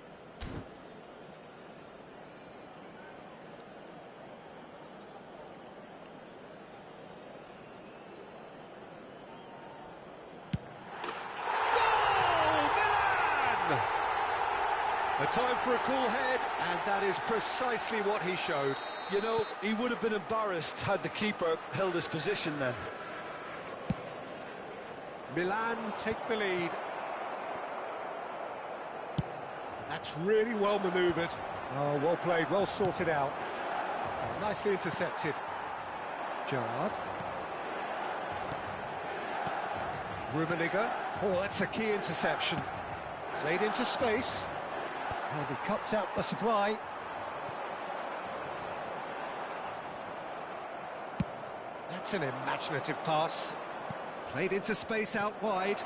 A time for a cool head, and that is precisely what he showed. You know, he would have been embarrassed had the keeper held his position then. Milan take the lead. That's really well manoeuvred. Oh, well played, well sorted out. Oh, nicely intercepted. Gerrard. Rummenigge. Oh, that's a key interception. Played into space. And he cuts out the supply. That's an imaginative pass. Played into space out wide.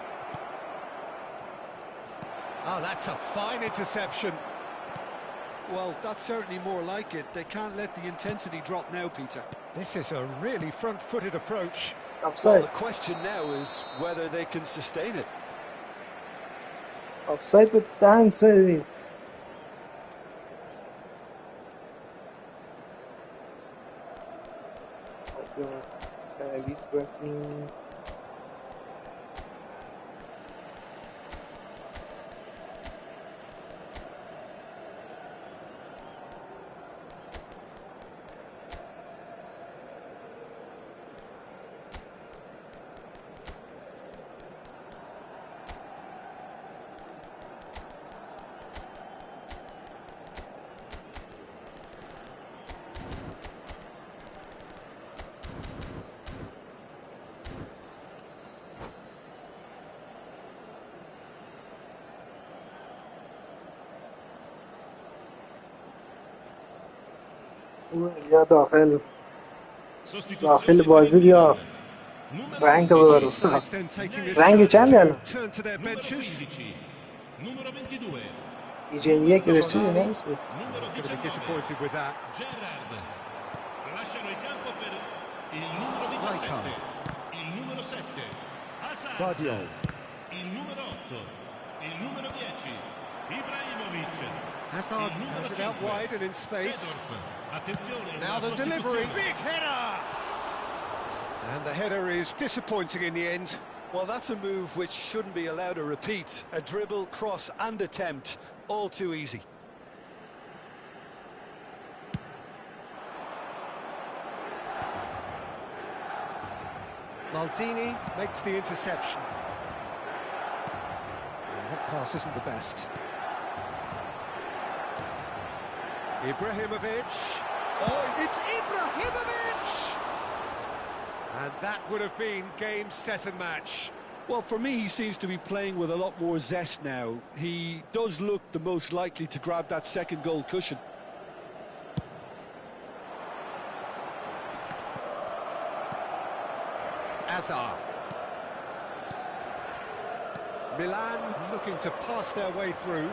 Oh, that's a fine interception. Well, that's certainly more like it. They can't let the intensity drop now, Peter. This is a really front-footed approach. Offside. Well, the question now is whether they can sustain it. Offside with dime service. Service working. بیا داخل بازی بیا رنگ ببر رنگ چند الان ایجن یک رسیدی نمیسی Hazard has it out wide and in space. Now the delivery, big header! And the header is disappointing in the end. Well, that's a move which shouldn't be allowed to repeat. A dribble, cross and attempt, all too easy. Maldini makes the interception. That pass isn't the best. Ibrahimovic. Oh, it's Ibrahimovic! And that would have been game, set and match. Well, for me, he seems to be playing with a lot more zest now. He does look the most likely to grab that second goal cushion. Hazard. Milan looking to pass their way through.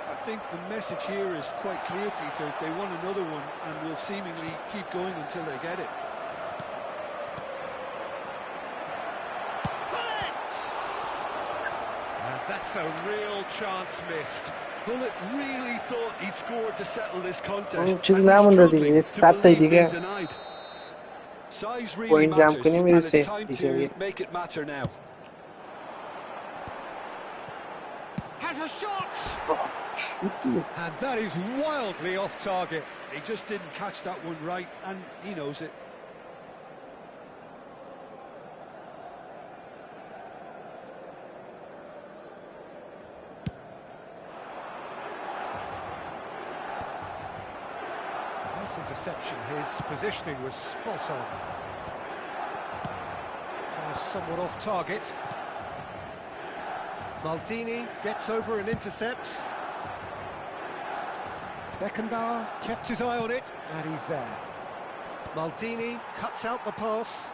I think the message here is quite clear, Peter. They want another one and will seemingly keep going until they get it. And that's a real chance missed. Bullet really thought he'd scored to settle this contest. چیز and he's نمونده struggling دیگه to 100 تا believe دیگه being denied. Size really پوینت جمع matters, کنیم and میرسه it's time to make it matter now. Has a shot! And that is wildly off target. He just didn't catch that one right, and he knows it. Nice interception. His positioning was spot on. Was somewhat off target. Maldini gets over and intercepts. Beckenbauer kept his eye on it, and he's there. Maldini cuts out the pass.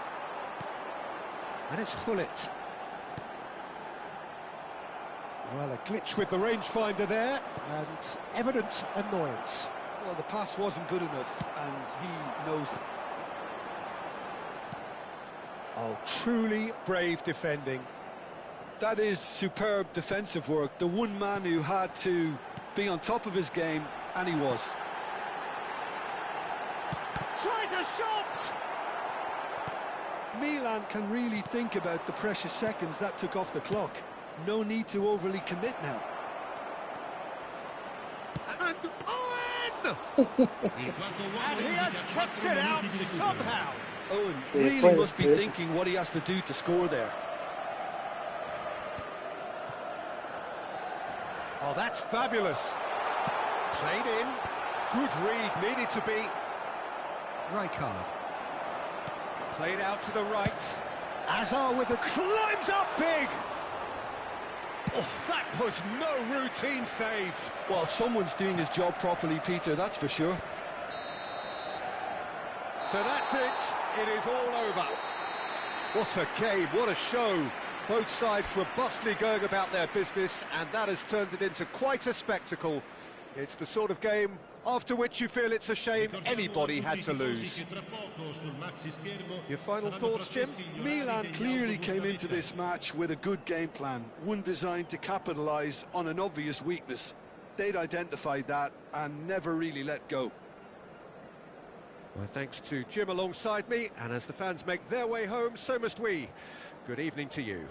And it's Hullet. Well, a glitch with the rangefinder there, and evident annoyance. Well, the pass wasn't good enough, and he knows it. Oh, truly brave defending. That is superb defensive work. The one man who had to be on top of his game, and he was. Tries a shot! Milan can really think about the precious seconds that took off the clock. No need to overly commit now. And Owen! And he has kept it out somehow. Owen really must be thinking what he has to do to score there. Oh, that's fabulous. Played in. Good read, needed to be. Rijkaard. Played out to the right. Azar with a climbs up big. Oh, that was no routine save. Well, someone's doing his job properly, Peter, that's for sure. So that's it. It is all over. What a game, what a show. Both sides robustly going about their business, and that has turned it into quite a spectacle. It's the sort of game after which you feel it's a shame anybody had to lose. Your final thoughts, Jim? Milan clearly came into this match with a good game plan, one designed to capitalise on an obvious weakness. They'd identified that and never really let go. Well, thanks to Jim alongside me, and as the fans make their way home, so must we. Good evening to you.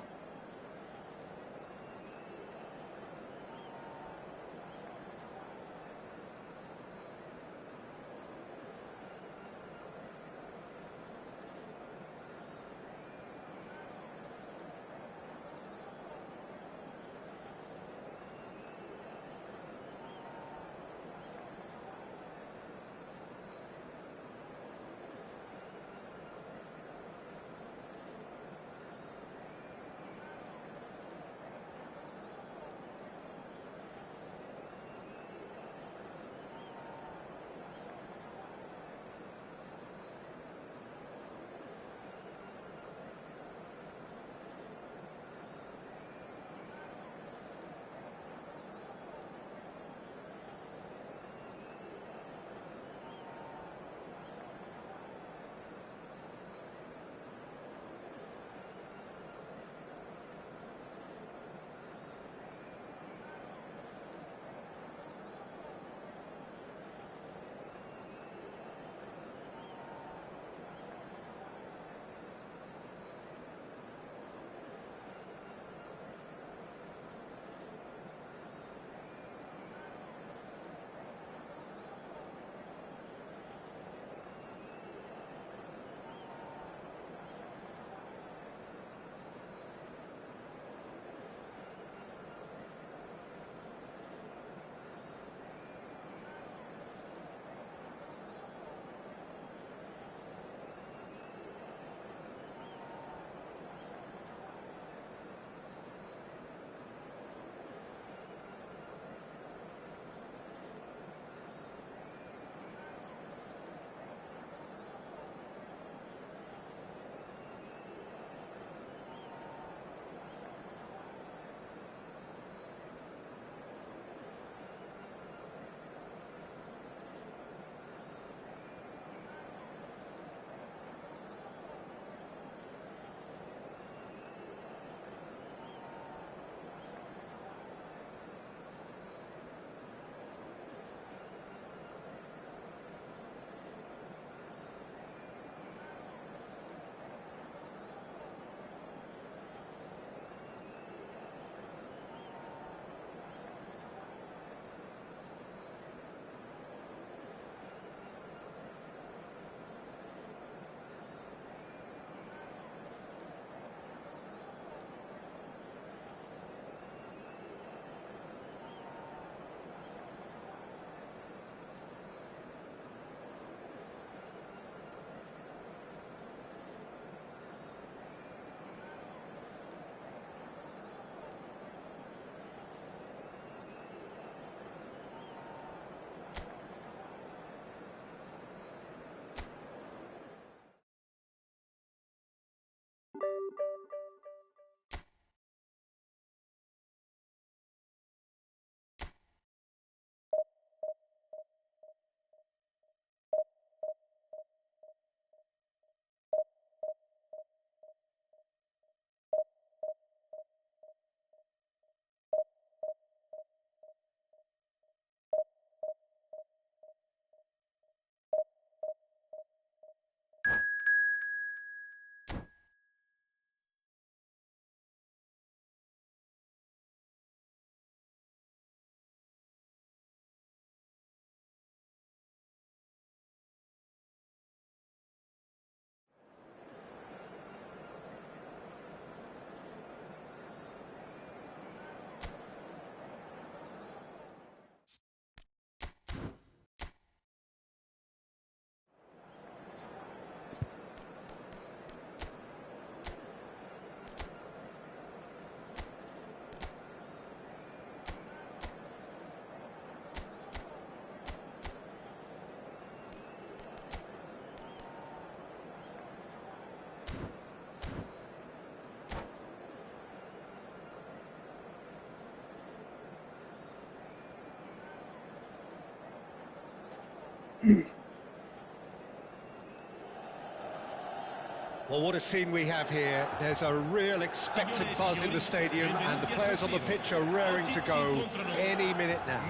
Well, what a scene we have here. There's a real expectant buzz in the stadium, and the players on the pitch are raring to go any minute now.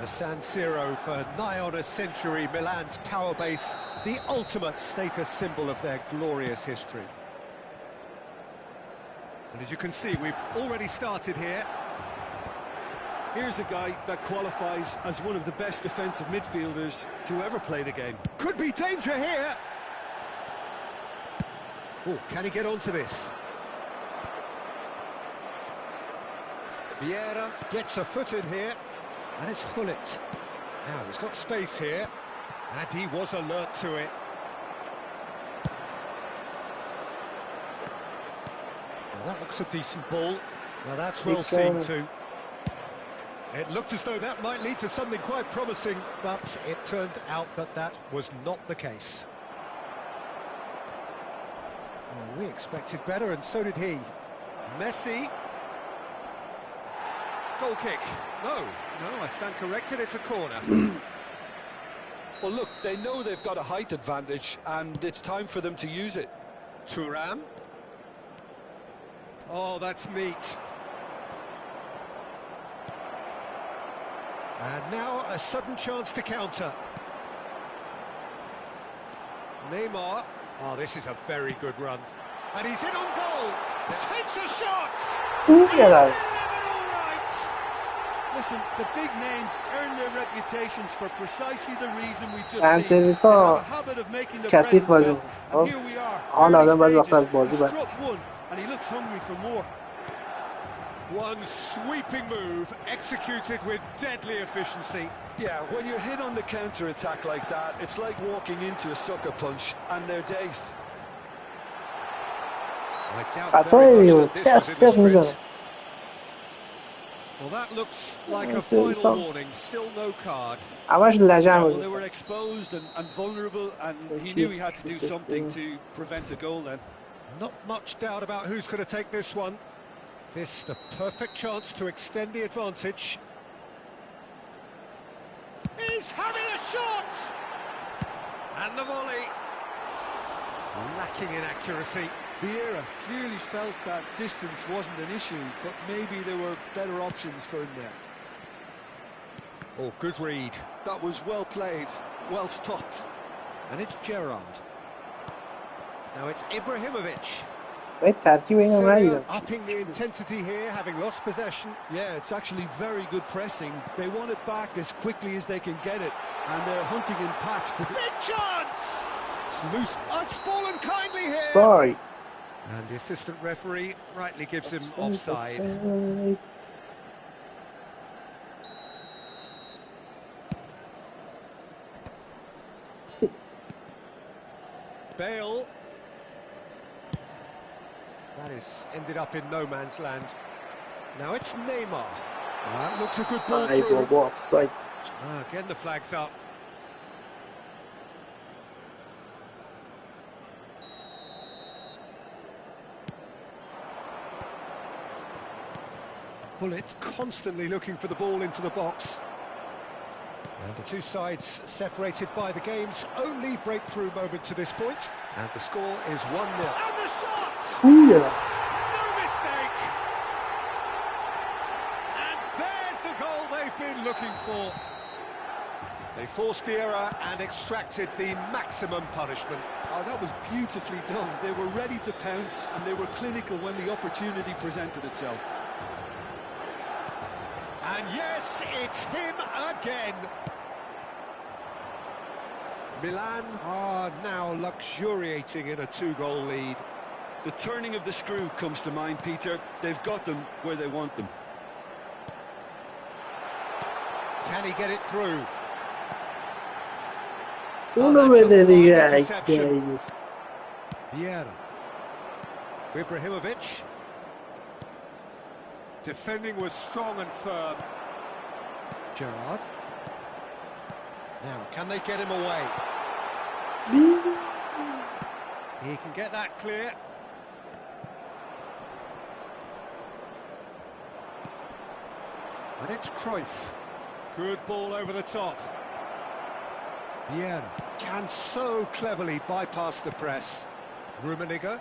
The San Siro for nigh on a century, Milan's power base, the ultimate status symbol of their glorious history. And as you can see, we've already started here. Here's a guy that qualifies as one of the best defensive midfielders to ever play the game. Could be danger here. Oh, can he get onto this? Vieira gets a foot in here, and it's Hullet. Now, he's got space here, and he was alert to it. Well, that looks a decent ball. Well, that's well seen too. It looked as though that might lead to something quite promising, but it turned out that that was not the case. Oh, we expected better, and so did he. Messi. Goal kick. No, I stand corrected, it's a corner. Well, look, they know they've got a height advantage, and it's time for them to use it. Thuram. Oh, that's neat. And now a sudden chance to counter. Neymar. Oh, this is a very good run. And he's in on goal. Takes a shot. Yeah. Listen, the big names earn their reputations for precisely the reason we just And seen. They so have a habit of making their کثیف presence بازی felt. And here we are. حال آدم بعضی وقتا از He بازی بعد struck one, and he looks hungry for more. One sweeping move, executed with deadly efficiency. Yeah, when you're hit on the counter-attack like that, it's like walking into a sucker punch, and they're dazed. I doubt very much that this was in the script. Well, that looks like a final warning. Still no card. همش لجن Well, بود. they were exposed and vulnerable, and he knew he had to do something to prevent a goal then. Not much doubt about who's going to take this one. This the perfect chance to extend the advantage. He's having a shot! And the volley. Lacking in accuracy. Vieira clearly felt that distance wasn't an issue, but maybe there were better options for him there. Oh, good read. That was well played, well stopped. And it's Gerrard. Now it's Ibrahimovic. باید ترکیب اینو ندیدم. Upping the intensity here, having lost possession. Yeah, it's actually very good pressing. They want it back as quickly as they can get it, and they're hunting in packs. Big chance! It's loose. Oh, it's fallen kindly here. Sorry. And the assistant referee rightly gives him offside. Bale. That is ended up in no man's land. Now it's Neymar. That looks a good ball ای through. بابا offside. Getting the flags up. Hullet constantly looking for the ball into the box. And the two sides separated by the game's only breakthrough moment to this point. And the score is 1-0. And the shot! خوبه. No mistake! And there's the goal they've been looking for. They forced the error and extracted the maximum punishment. Oh, that was beautifully done. They were ready to pounce, and they were clinical when the opportunity presented itself. And yes, it's him again. Milan are now luxuriating in a two-goal lead. The turning of the screw comes to mind, Peter. They've got them where they want them. Can he get it through? اونو بده دیگه دیوس. Vieira. Ibrahimovic. Defending was strong and firm. Gerrard. Now, can they get him away? He can get that clear. And it's Cruyff. Good ball over the top. Vieira. Can so cleverly bypass the press. Rummenigge.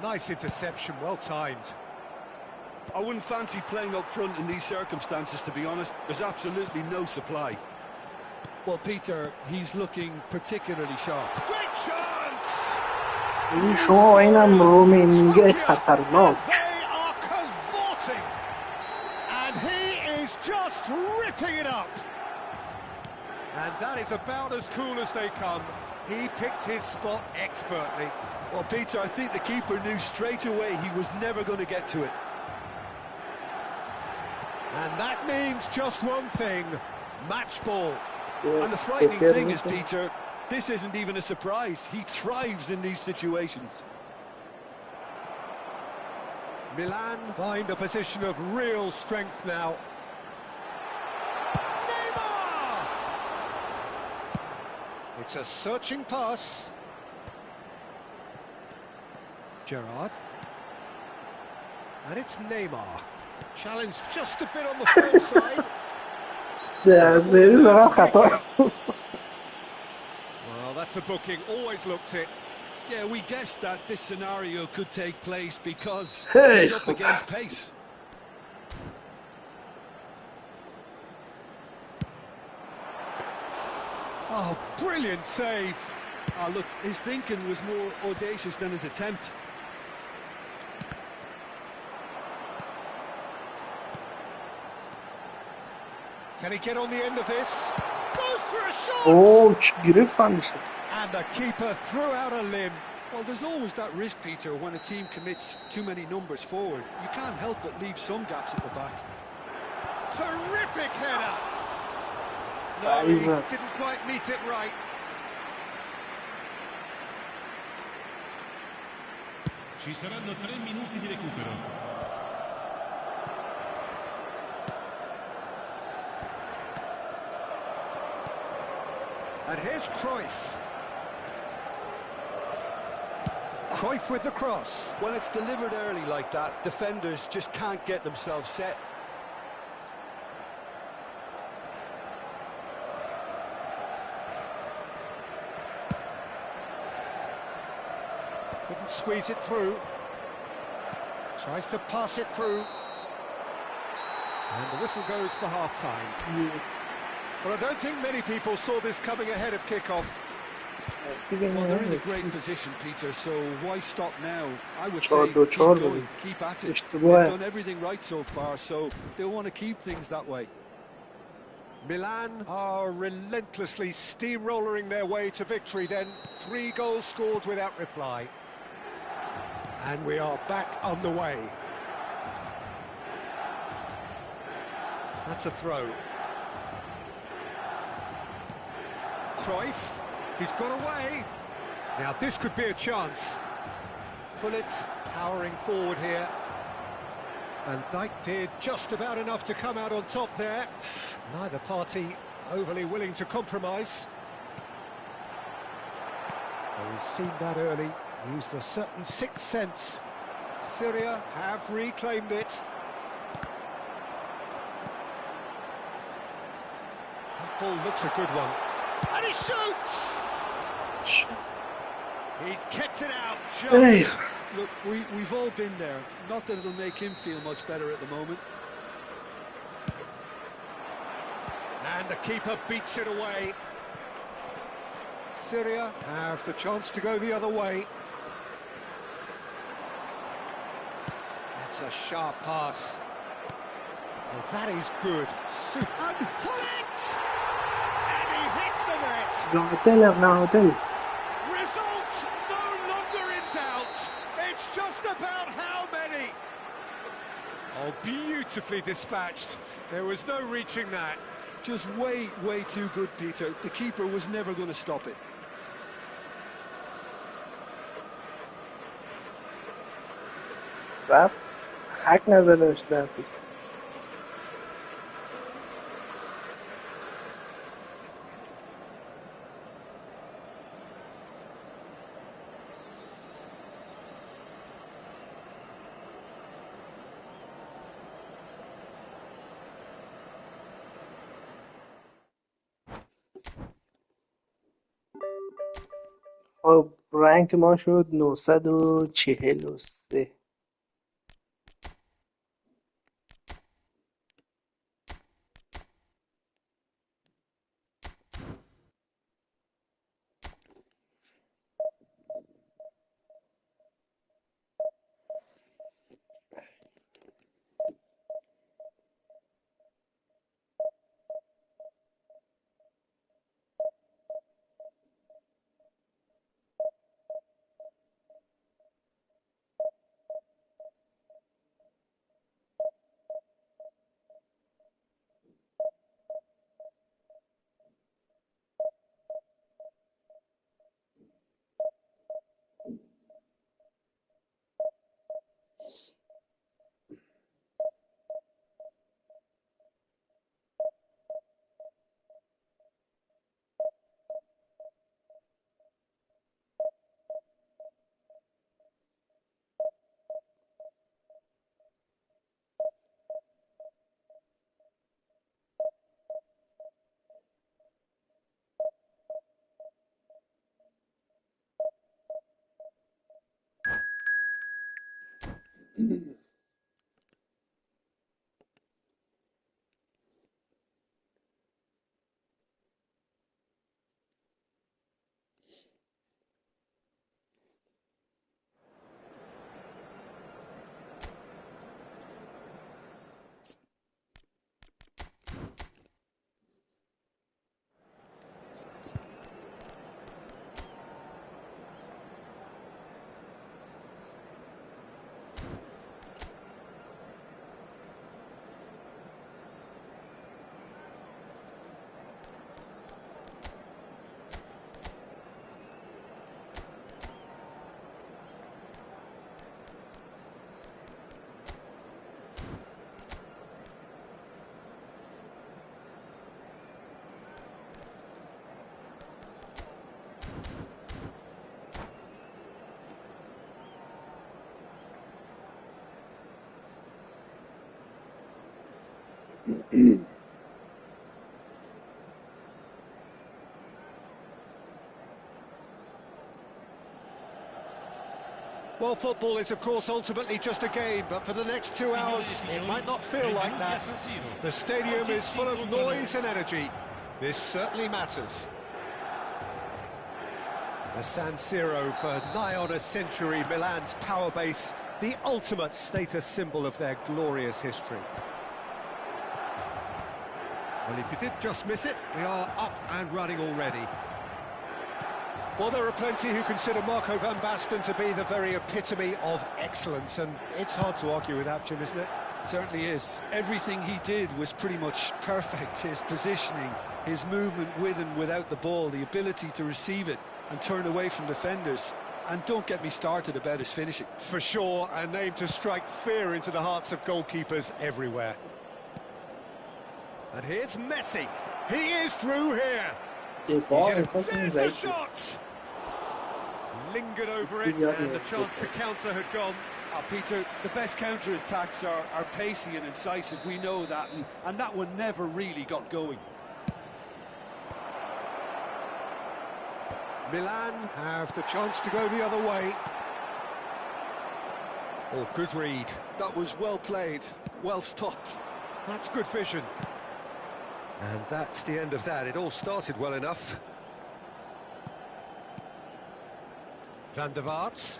Nice interception, well timed. I wouldn't fancy playing up front in these circumstances, to be honest. There's absolutely no supply. Well, Peter, he's looking particularly sharp. Great chance! این شما اینم رومینگه خطرناک. They are cavorting, and he is just ripping it up. And that is about as cool as they come. He picked his spot expertly. Well, Peter, I think the keeper knew straight away he was never going to get to it. And that means just one thing, match ball. And the frightening thing is, Peter, this isn't even a surprise. He thrives in these situations. Milan find a position of real strength now. Neymar! It's a searching pass. Gerrard. And it's Neymar. Challenge just a bit on the firm side. Well, that's a booking, always looked it. Yeah, we guessed that this scenario could take place because he's up against pace. Oh, brilliant save. Oh, look, his thinking was more audacious than his attempt. Can he get on the end of this? Goes for a shot! Oh, girifanmış. And the keeper threw out a limb. Well, there's always that risk, Peter, when a team commits too many numbers forward. You can't help but leave some gaps at the back. Terrific header! No, he didn't quite meet it right. Ci saranno 3 minuti di recupero. And here's Cruyff. Cruyff with the cross. When it's delivered early like that, defenders just can't get themselves set. Couldn't squeeze it through. Tries to pass it through. And the whistle goes for half-time. Well, I don't think many people saw this coming ahead of kick-off. Well, they're in a great position, Peter, so why stop now? I would say keep going, keep at it. They've done everything right so far, so they'll want to keep things that way. Milan are relentlessly steamrollering their way to victory then. 3 goals scored without reply. And we are back on the way. That's a throw. Cruyff, he's got away. Now this could be a chance. Gullit powering forward here. And Dijk did just about enough to come out on top there. Neither party overly willing to compromise. Well, he's seen that early, used a certain sixth sense. Syria have reclaimed it. That ball looks a good one. And he shoots! He's kept it out. Look, we've all been there. Not that it'll make him feel much better at the moment. And the keeper beats it away. Syria have the chance to go the other way. That's a sharp pass. Well, that is good. And Gullit! And he hits the net. Results no longer in doubt. It's just about how many. Oh, beautifully dispatched. There was no reaching that. Just way too good, Peter. The keeper was never going to stop it. رفت حق نزدش درتش خب رنگ ما شد 943. Well, football is, of course, ultimately just a game, but for the next 2 hours, it might not feel like that. The stadium is full of noise and energy. This certainly matters. The San Siro for nigh on a century, Milan's power base, the ultimate status symbol of their glorious history. Well, if you did just miss it, we are up and running already. Well, there are plenty who consider Marco van Basten to be the very epitome of excellence, and it's hard to argue with that, Jim, isn't it? Certainly is. Everything he did was pretty much perfect. His positioning, his movement with and without the ball, the ability to receive it and turn away from defenders. And don't get me started about his finishing. For sure, a name to strike fear into the hearts of goalkeepers everywhere. And here's Messi. He is through here. There's the shot! Lingered over it, and the chance to counter had gone. Peter, the best counter-attacks are pacey and incisive, we know that, and that one never really got going. Milan have the chance to go the other way. Oh, good read. That was well played, well stopped. That's good vision. And that's the end of that. It all started well enough. Van der Vaart.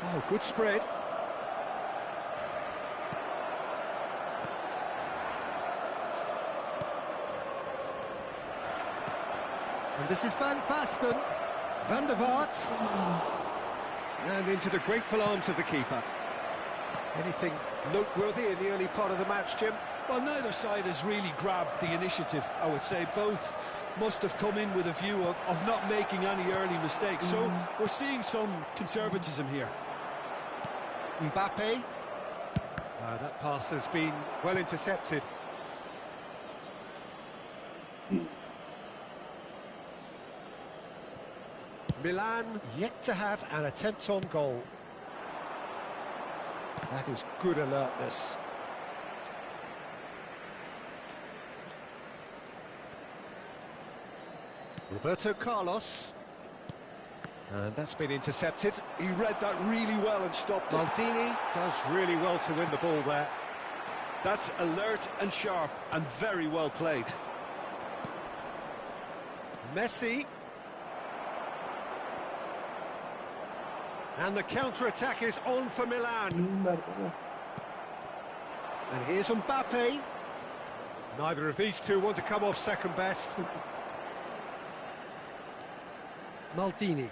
Oh, good spread. And this is Van Basten. Van der Vaart. And into the grateful arms of the keeper. Anything noteworthy in the early part of the match, Jim? Well, neither side has really grabbed the initiative, I would say. Both must have come in with a view of not making any early mistakes. So we're seeing some conservatism here. Mbappe. That pass has been well intercepted. Milan yet to have an attempt on goal. That is good alertness. Roberto Carlos. And that's been intercepted. He read that really well and stopped it. Maldini does really well to win the ball there. That's alert and sharp and very well played. Messi. And the counter-attack is on for Milan. And here's Mbappe. Neither of these two want to come off second best. Maldini.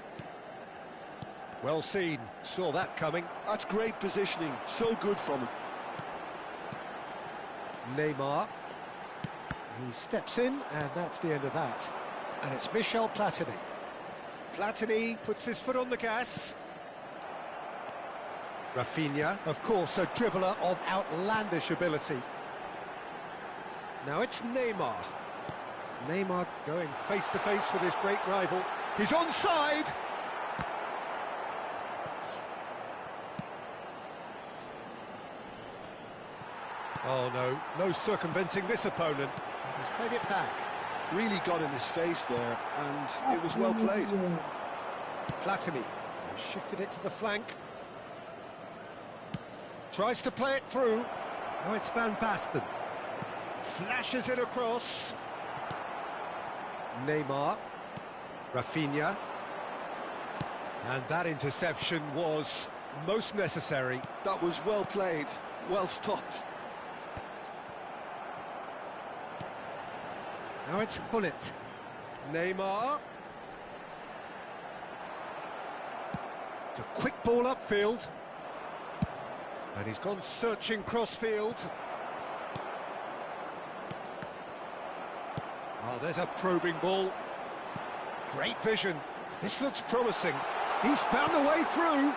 Well seen, saw that coming. That's great positioning, so good from him. Neymar. He steps in, and that's the end of that. And it's Michel Platini. Platini puts his foot on the gas. Rafinha, of course, a dribbler of outlandish ability. Now it's Neymar. Neymar going face-to-face with his great rival. He's onside! Oh no, no circumventing this opponent. He's played it back. Really got in his face there, and it was well played. Platini shifted it to the flank. Tries to play it through. Now it's Van Basten. Flashes it across. Neymar. Rafinha. And that interception was most necessary. That was well played, well stopped. Now it's Hullet. Neymar. It's a quick ball upfield. And he's gone searching crossfield. Oh, there's a probing ball. Great vision. This looks promising. He's found a way through.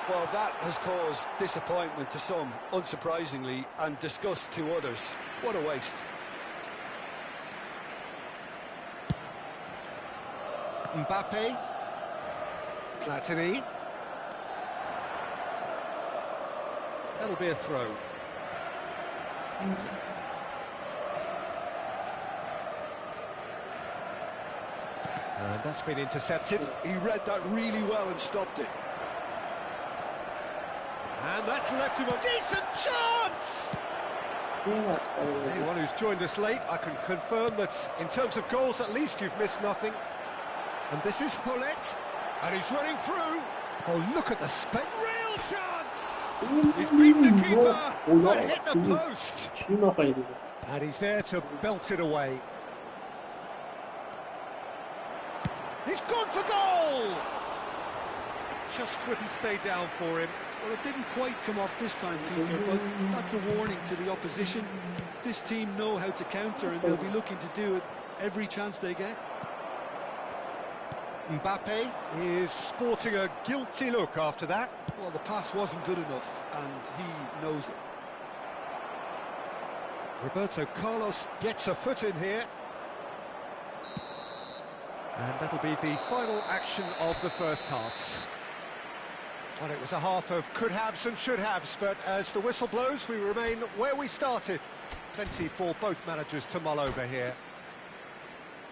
Well, that has caused disappointment to some, unsurprisingly, and disgust to others. What a waste. Mbappe. Platini. That'll be a throw. And that's been intercepted. He read that really well and stopped it. And that's left him a decent chance! Anyone who's joined us late, I can confirm that in terms of goals, at least you've missed nothing. And this is Hullet. And he's running through. Oh, look at the space. Real chance! He's beaten the keeper, but hit the post. And he's there to belt it away. He's gone for goal! Just wouldn't stay down for him. Well, it didn't quite come off this time, Peter, but that's a warning to the opposition. This team know how to counter, and they'll be looking to do it every chance they get. Mbappe is sporting a guilty look after that. Well, the pass wasn't good enough, and he knows it. Roberto Carlos gets a foot in here. And that'll be the final action of the first half. Well, it was a half of could-haves and should-haves, but as the whistle blows, we remain where we started. Plenty for both managers to mull over here.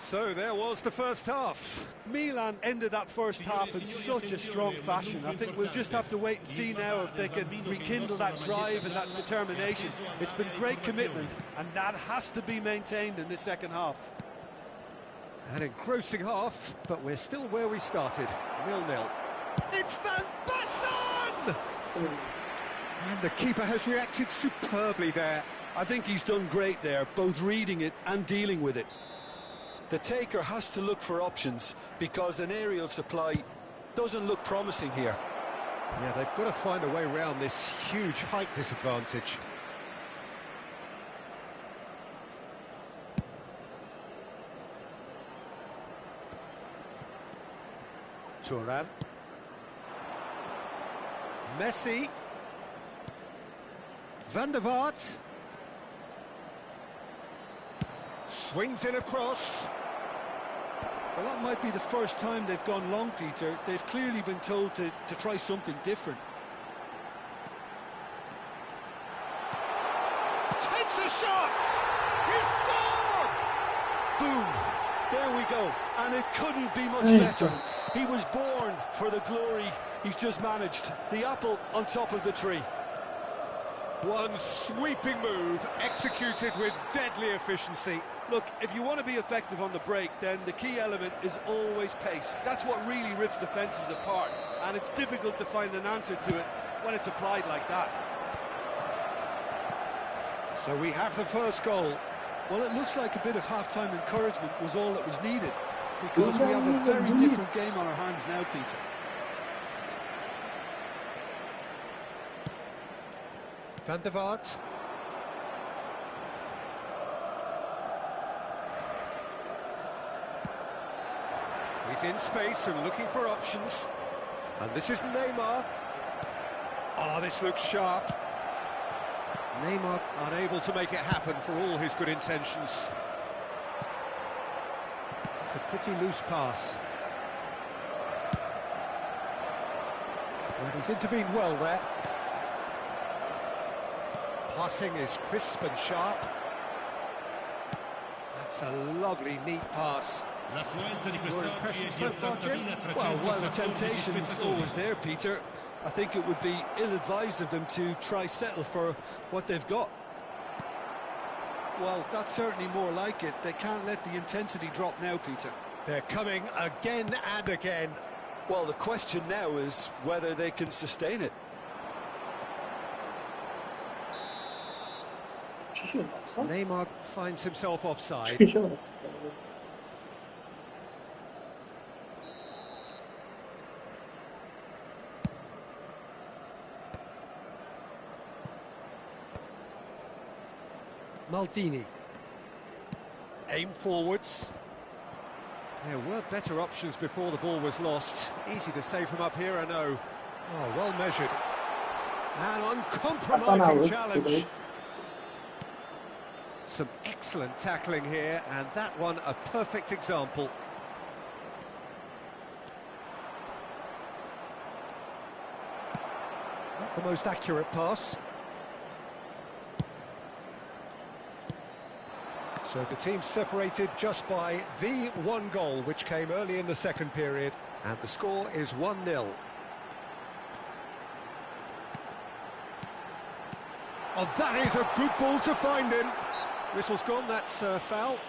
So there was the first half. Milan ended that first half in such a strong fashion. I think we'll just have to wait and see now if they can rekindle that drive and that determination. It's been great commitment, and that has to be maintained in the second half. An engrossing half, but we're still where we started, 0-0. It's Van Basten! And the keeper has reacted superbly there. I think he's done great there, both reading it and dealing with it. The taker has to look for options, because an aerial supply doesn't look promising here. Yeah, they've got to find a way around this huge height disadvantage. Thuram. Messi. Van der Vaart. Swings in across. Well, that might be the first time they've gone long, Peter. They've clearly been told to try something different. Takes a shot! He scored! Boom! There we go, and it couldn't be much better. He was born for the glory he's just managed. The apple on top of the tree. One sweeping move, executed with deadly efficiency. Look, if you want to be effective on the break, then the key element is always pace. That's what really rips defences apart, and it's difficult to find an answer to it when it's applied like that. So we have the first goal. Well, it looks like a bit of half-time encouragement was all that was needed, because we have a very different game on our hands now, Peter. Van der Vaart. He's in space and looking for options. And this is Neymar. Oh, this looks sharp. Neymar unable to make it happen for all his good intentions. It's a pretty loose pass. And he's intervened well there. Passing is crisp and sharp. That's a lovely, neat pass. Your impression so far, Jim? Well, while the temptation's always there, Peter, I think it would be ill-advised of them to try settle for what they've got. Well, that's certainly more like it. They can't let the intensity drop now, Peter. They're coming again and again. Well, the question now is whether they can sustain it. Neymar finds himself offside. Maldini. Aim forwards. There were better options before the ball was lost. Easy to say from up here, I know. Oh, well measured. An uncompromising challenge. Some excellent tackling here, and that one a perfect example. Not the most accurate pass. So the team separated just by the one goal, which came early in the second period, and the score is 1-0. Oh, that is a good ball to find him. Whistle's gone, that's foul.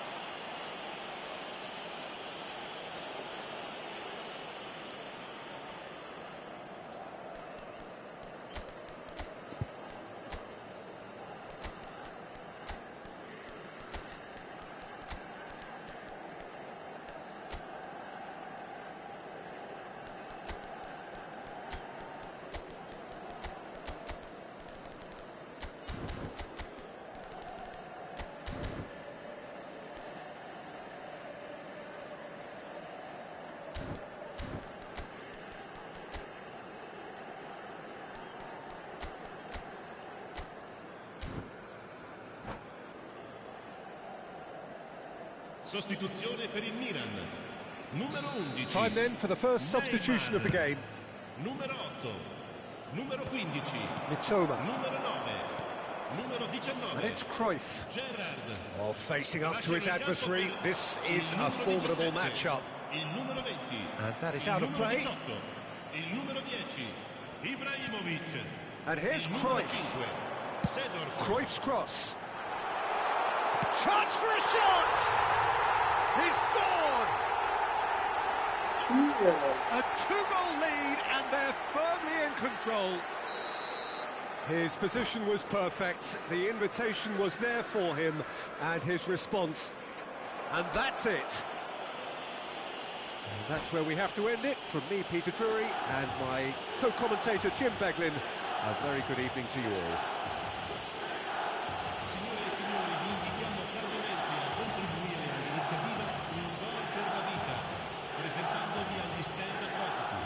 Sostituzione per il Milan. Numero 11. Time then for the first substitution of the game. Numero 8. Numero 15. Mitoma. Numero 9. Numero 19. And it's Cruyff. Gerrard. Oh, facing up to his adversary. This is a formidable matchup. Il numero 20. And that is out of play. Il numero 10. Ibrahimovic. And here's Cruyff. Cruyff's cross. Chance for a shot! He's scored! A two-goal lead, and they're firmly in control. His position was perfect, the invitation was there for him, and his response. And that's it. And that's where we have to end it. From me, Peter Drury, and my co-commentator, Jim Beglin. A very good evening to you all. Signore e signori, vi invitiamo fortemente a contribuire all'iniziativa Un Gol per la Vita, presentandovi agli stand appositi.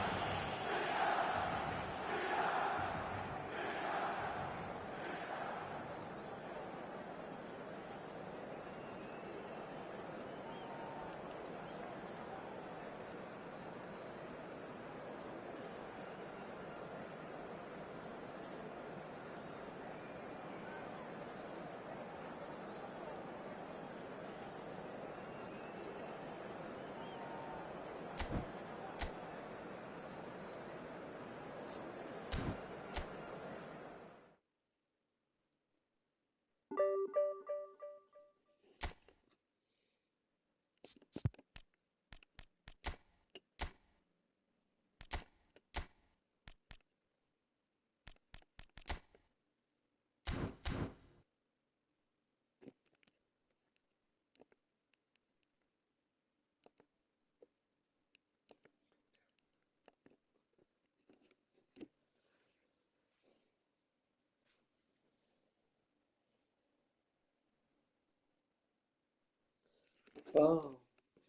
Oh,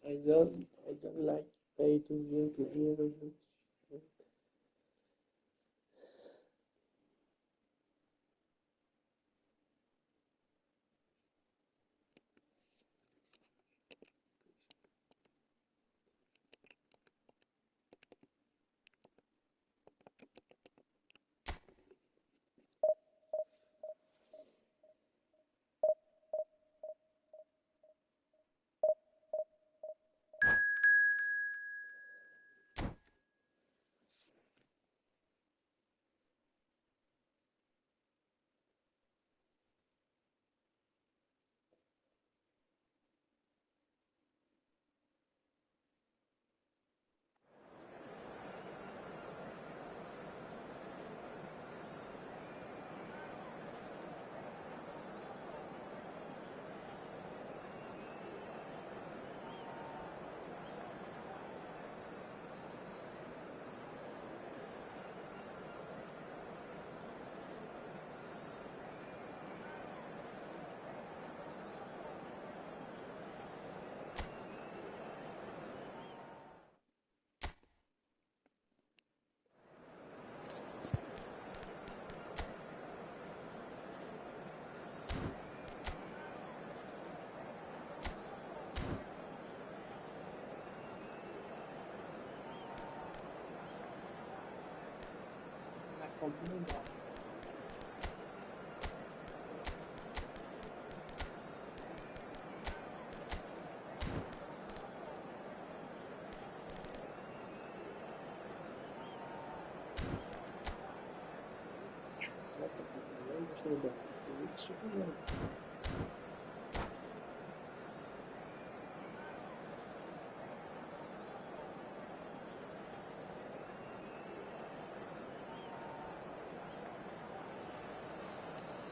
I don't like pay to win to hear.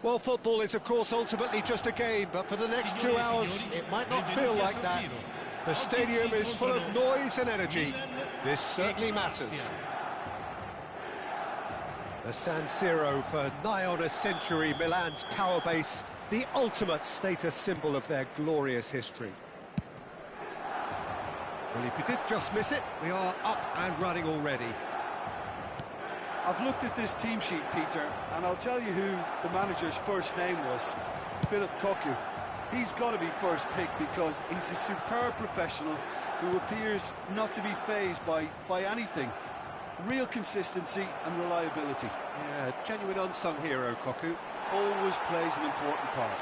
Well, football is, of course, ultimately just a game, but for the next 2 hours, it might not feel like that. The stadium is full of noise and energy. This certainly matters. The San Siro for nigh on a century, Milan's power base, the ultimate status symbol of their glorious history. Well, if you did just miss it, we are up and running already. I've looked at this team sheet, Peter, and I'll tell you who the manager's first name was. Philip Cocu. He's got to be first pick because he's a superb professional who appears not to be fazed by anything. Real consistency and reliability. Yeah, genuine unsung hero, Cocu. Always plays an important part.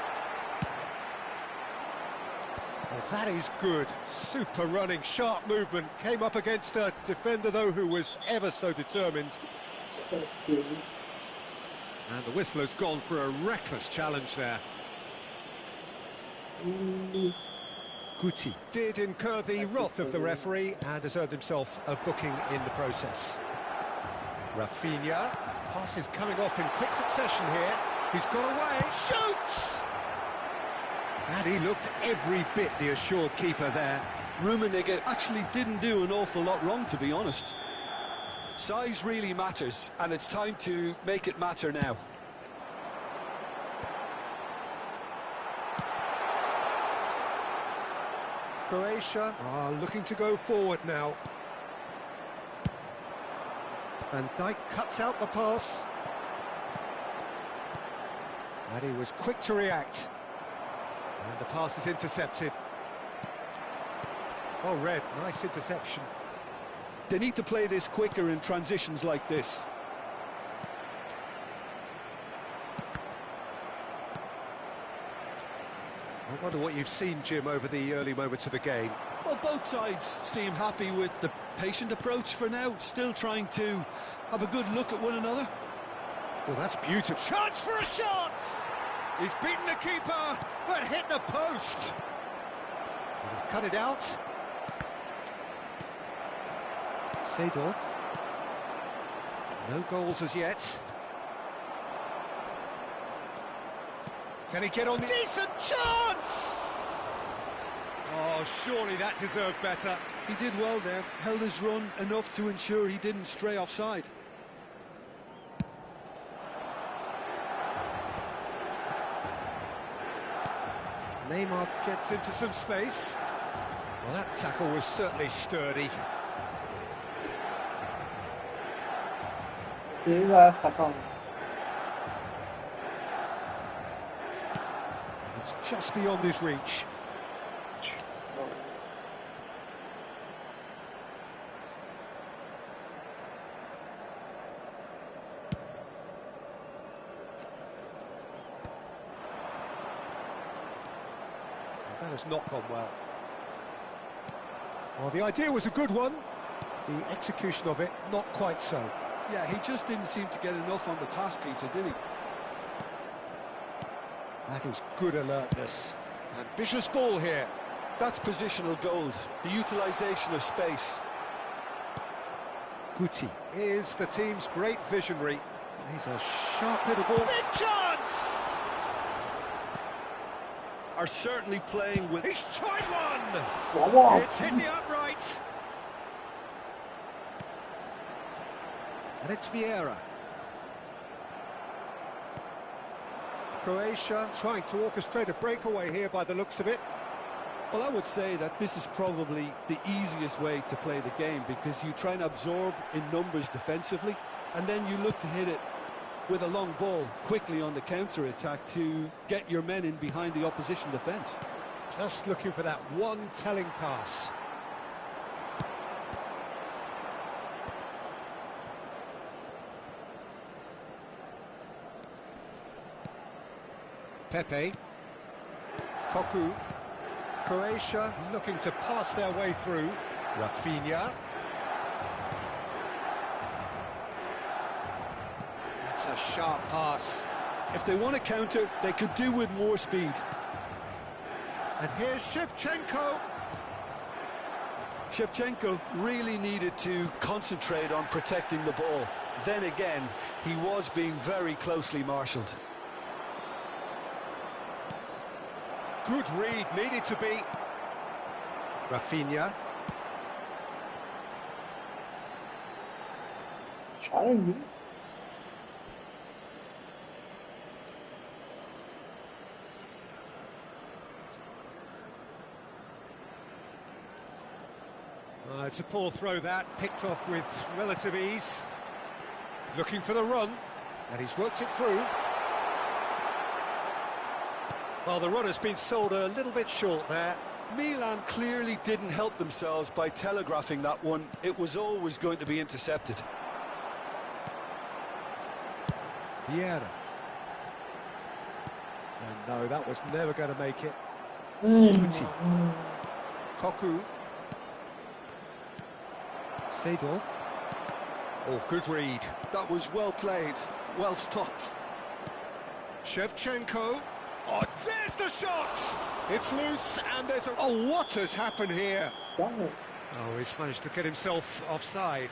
Well, that is good. Super running, sharp movement. Came up against a defender, though, who was ever so determined. And the whistler's gone for a reckless challenge there. Guti did incur the wrath of the referee and has earned himself a booking in the process. Rafinha, passes coming off in quick succession here. He's got away, shoots! And he looked every bit the assured keeper there. Rummenigge actually didn't do an awful lot wrong, to be honest. Size really matters, and it's time to make it matter now. Croatia are looking to go forward now. Van Dijk cuts out the pass. And he was quick to react. And the pass is intercepted. Oh, Red, nice interception. They need to play this quicker in transitions like this. I wonder what you've seen, Jim, over the early moments of the game. Well, both sides seem happy with the patient approach for now, still trying to have a good look at one another. Well, that's beautiful. Chance for a shot! He's beaten the keeper, but hit the post. He's cut it out. Seedorf. No goals as yet. Can he get on the... Decent chance! Oh, surely that deserved better. He did well there, held his run enough to ensure he didn't stray offside. Neymar gets into some space. Well, that tackle was certainly sturdy. سری و خطا. It's just beyond his reach. That has not gone well. Well, the idea was a good one. The execution of it, not quite so. Yeah, he just didn't seem to get enough on the task, Peter, did he? That is good alertness. Ambitious ball here. That's positional gold, the utilisation of space. Guti is the team's great visionary. He's a sharp little ball. Big chance! Are certainly playing with... He's tried one! Wow. It's hit the upright. And it's Vieira. Croatia trying to orchestrate a breakaway here by the looks of it. Well, I would say that this is probably the easiest way to play the game, because you try and absorb in numbers defensively, and then you look to hit it with a long ball quickly on the counter-attack to get your men in behind the opposition defence. Just looking for that one telling pass. Pepe. Koku. Croatia looking to pass their way through. Rafinha. That's a sharp pass. If they want to counter, they could do with more speed. And here's Shevchenko. Shevchenko really needed to concentrate on protecting the ball. Then again, he was being very closely marshalled. Good read, needed to be. Rafinha. Challenge. It's a poor throw that, picked off with relative ease. Looking for the run, and he's worked it through. Well, the run has been sold a little bit short there. Milan clearly didn't help themselves by telegraphing that one. It was always going to be intercepted. Vieira. And no, that was never going to make it. Guti. Koku. Seedorf. Oh, good read. That was well played, well stopped. Shevchenko. Oh, there's the shot! It's loose, and there's a... Oh, what has happened here? Oh, he's managed to get himself offside.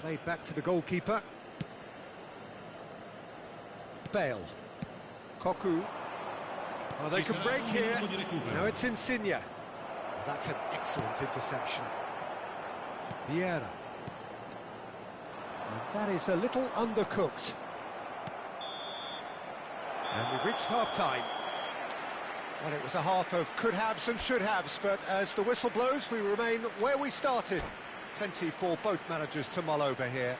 Played back to the goalkeeper. Bale. Koku. Oh, they could break here. Now it's Insigne. That's an excellent interception. Vieira. And that is a little undercooked. And we've reached half-time. Well, it was a half of could-haves and should-haves, but as the whistle blows, we remain where we started. Plenty for both managers to mull over here.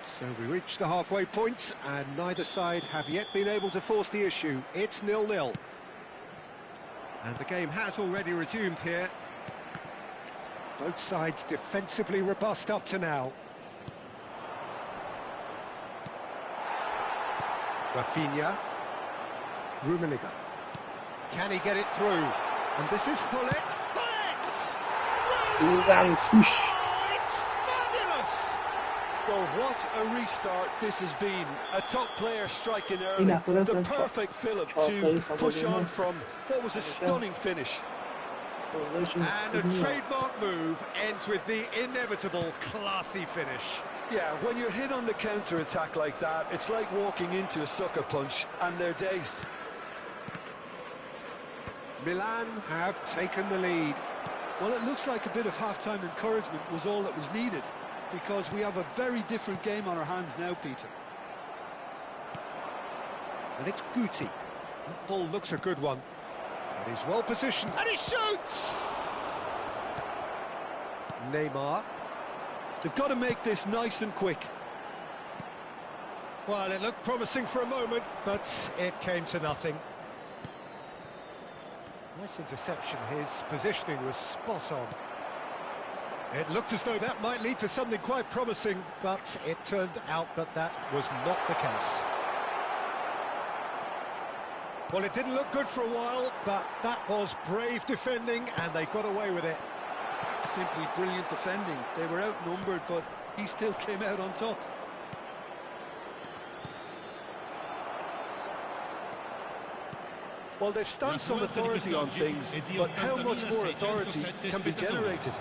So we reached the halfway point, and neither side have yet been able to force the issue. It's 0-0. And the game has already resumed here. Both sides defensively robust up to now. Rafinha. Rummenigge. Can he get it through? And this is Hullet. Hullet! He's on fish. It's Well, what a restart this has been. A top player striking early. The perfect fill-up to push on from what was a stunning finish. And a trademark move ends with the inevitable classy finish. Yeah, when you're hit on the counter-attack like that, it's like walking into a sucker punch, and they're dazed. Milan have taken the lead. Well, it looks like a bit of half-time encouragement was all that was needed, because we have a very different game on our hands now, Peter. And it's Guti. That ball looks a good one. And he's well positioned. And he shoots! Neymar. They've got to make this nice and quick. Well, it looked promising for a moment, but it came to nothing. Nice interception. His positioning was spot on. It looked as though that might lead to something quite promising, but it turned out that that was not the case. Well, it didn't look good for a while, but that was brave defending, and they got away with it. Simply brilliant defending. They were outnumbered, but he still came out on top. Well, they've stamped some authority on things, but how much more authority can be generated?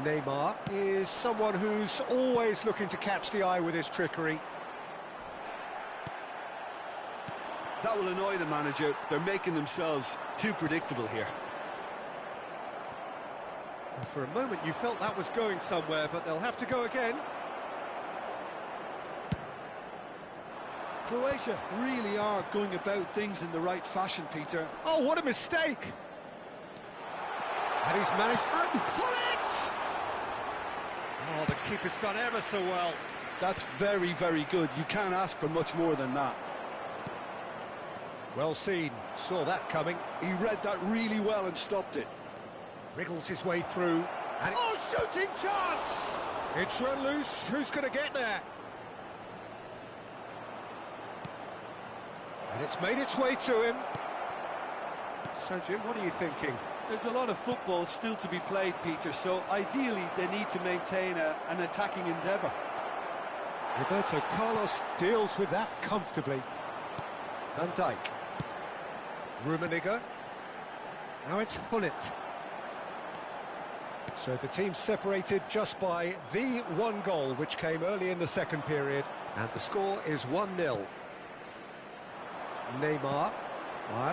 Neymar is someone who's always looking to catch the eye with his trickery. That will annoy the manager. They're making themselves too predictable here. For a moment you felt that was going somewhere, but they'll have to go again. Croatia really are going about things in the right fashion, Peter. Oh, what a mistake! And he's managed to pull it! Oh, the keeper's done ever so well. That's very, very good. You can't ask for much more than that. Well seen. Saw that coming. He read that really well and stopped it. Wriggles his way through. And shooting chance! It's run loose. Who's going to get there? And it's made its way to him. So, Jim, what are you thinking? There's a lot of football still to be played, Peter, so ideally they need to maintain an attacking endeavour. Roberto Carlos deals with that comfortably. Van Dijk. Rummenigge. Now it's Hullet. So the team's separated just by the one goal, which came early in the second period. And the score is 1-0. Neymar.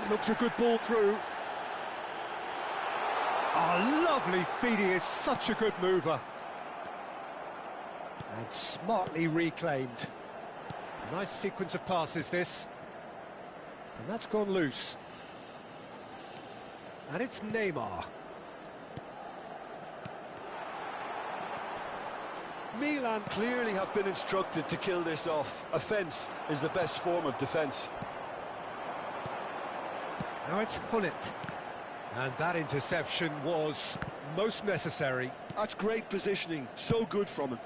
Looks a good ball through. Oh, lovely feed. He is such a good mover. And smartly reclaimed. Nice sequence of passes, this. And that's gone loose. And it's Neymar. Milan clearly have been instructed to kill this off. Offence is the best form of defence. Now it's Hullet. And that interception was most necessary. That's great positioning, so good from him.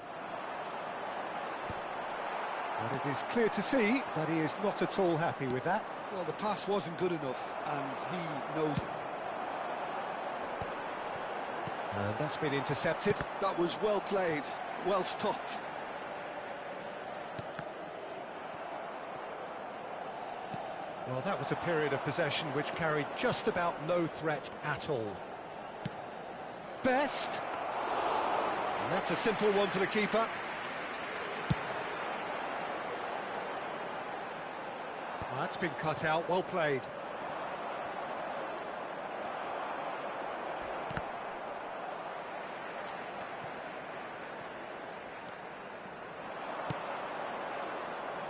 But it is clear to see that he is not at all happy with that. Well, the pass wasn't good enough, and he knows it. And that's been intercepted. That was well played, well stopped. Well, that was a period of possession which carried just about no threat at all. Best. And that's a simple one for the keeper. Well, that's been cut out, well played.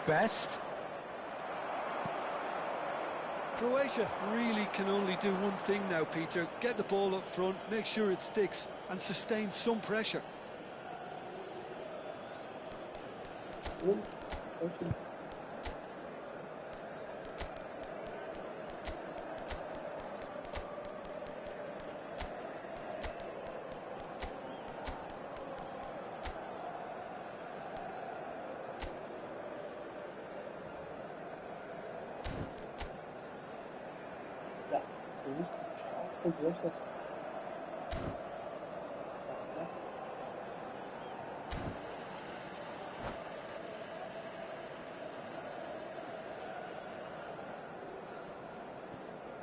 Best. Croatia really can only do one thing now, Peter. Get the ball up front, make sure it sticks, and sustain some pressure.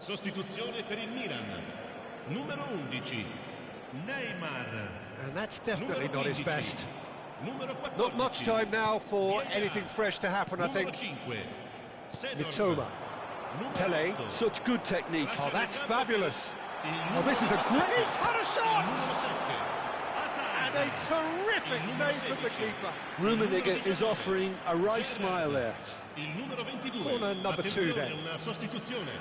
Sostituzione per il Milan. Numero 11. Neymar. And that's definitely not his best. Numero 14. Not much time now for anything fresh to happen, I think. Mitoma. Pele. Such good technique. Oh, that's fabulous. Oh, this is a great... He's had a shot! And a terrific save from the keeper. Rummenigge is offering a right smile there. Il numero 22. Corner number 2 then. Una sostituzione.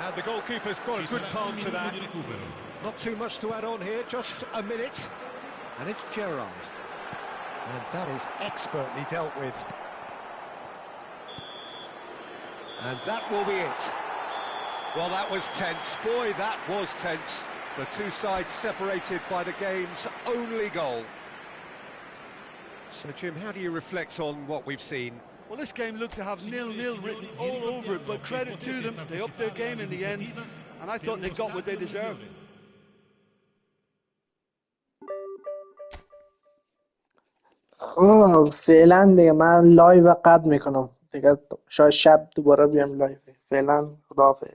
And the goalkeeper's got a good palm to that. Not too much to add on here, just a minute. And it's Gerrard. And that is expertly dealt with. And that will be it. Well, that was tense. Boy, that was tense. The two sides separated by the game's only goal. So, Jim, how do you reflect on what we've seen? Well, this game looked to have 0-0 written all over it, but credit to them, they upped their game in the end, and I thought they got what they deserved. فعلا دیگه من لایو قطع میکنم دیگه، شاید شب دوباره بیام لایو. فعلا خداحافظ.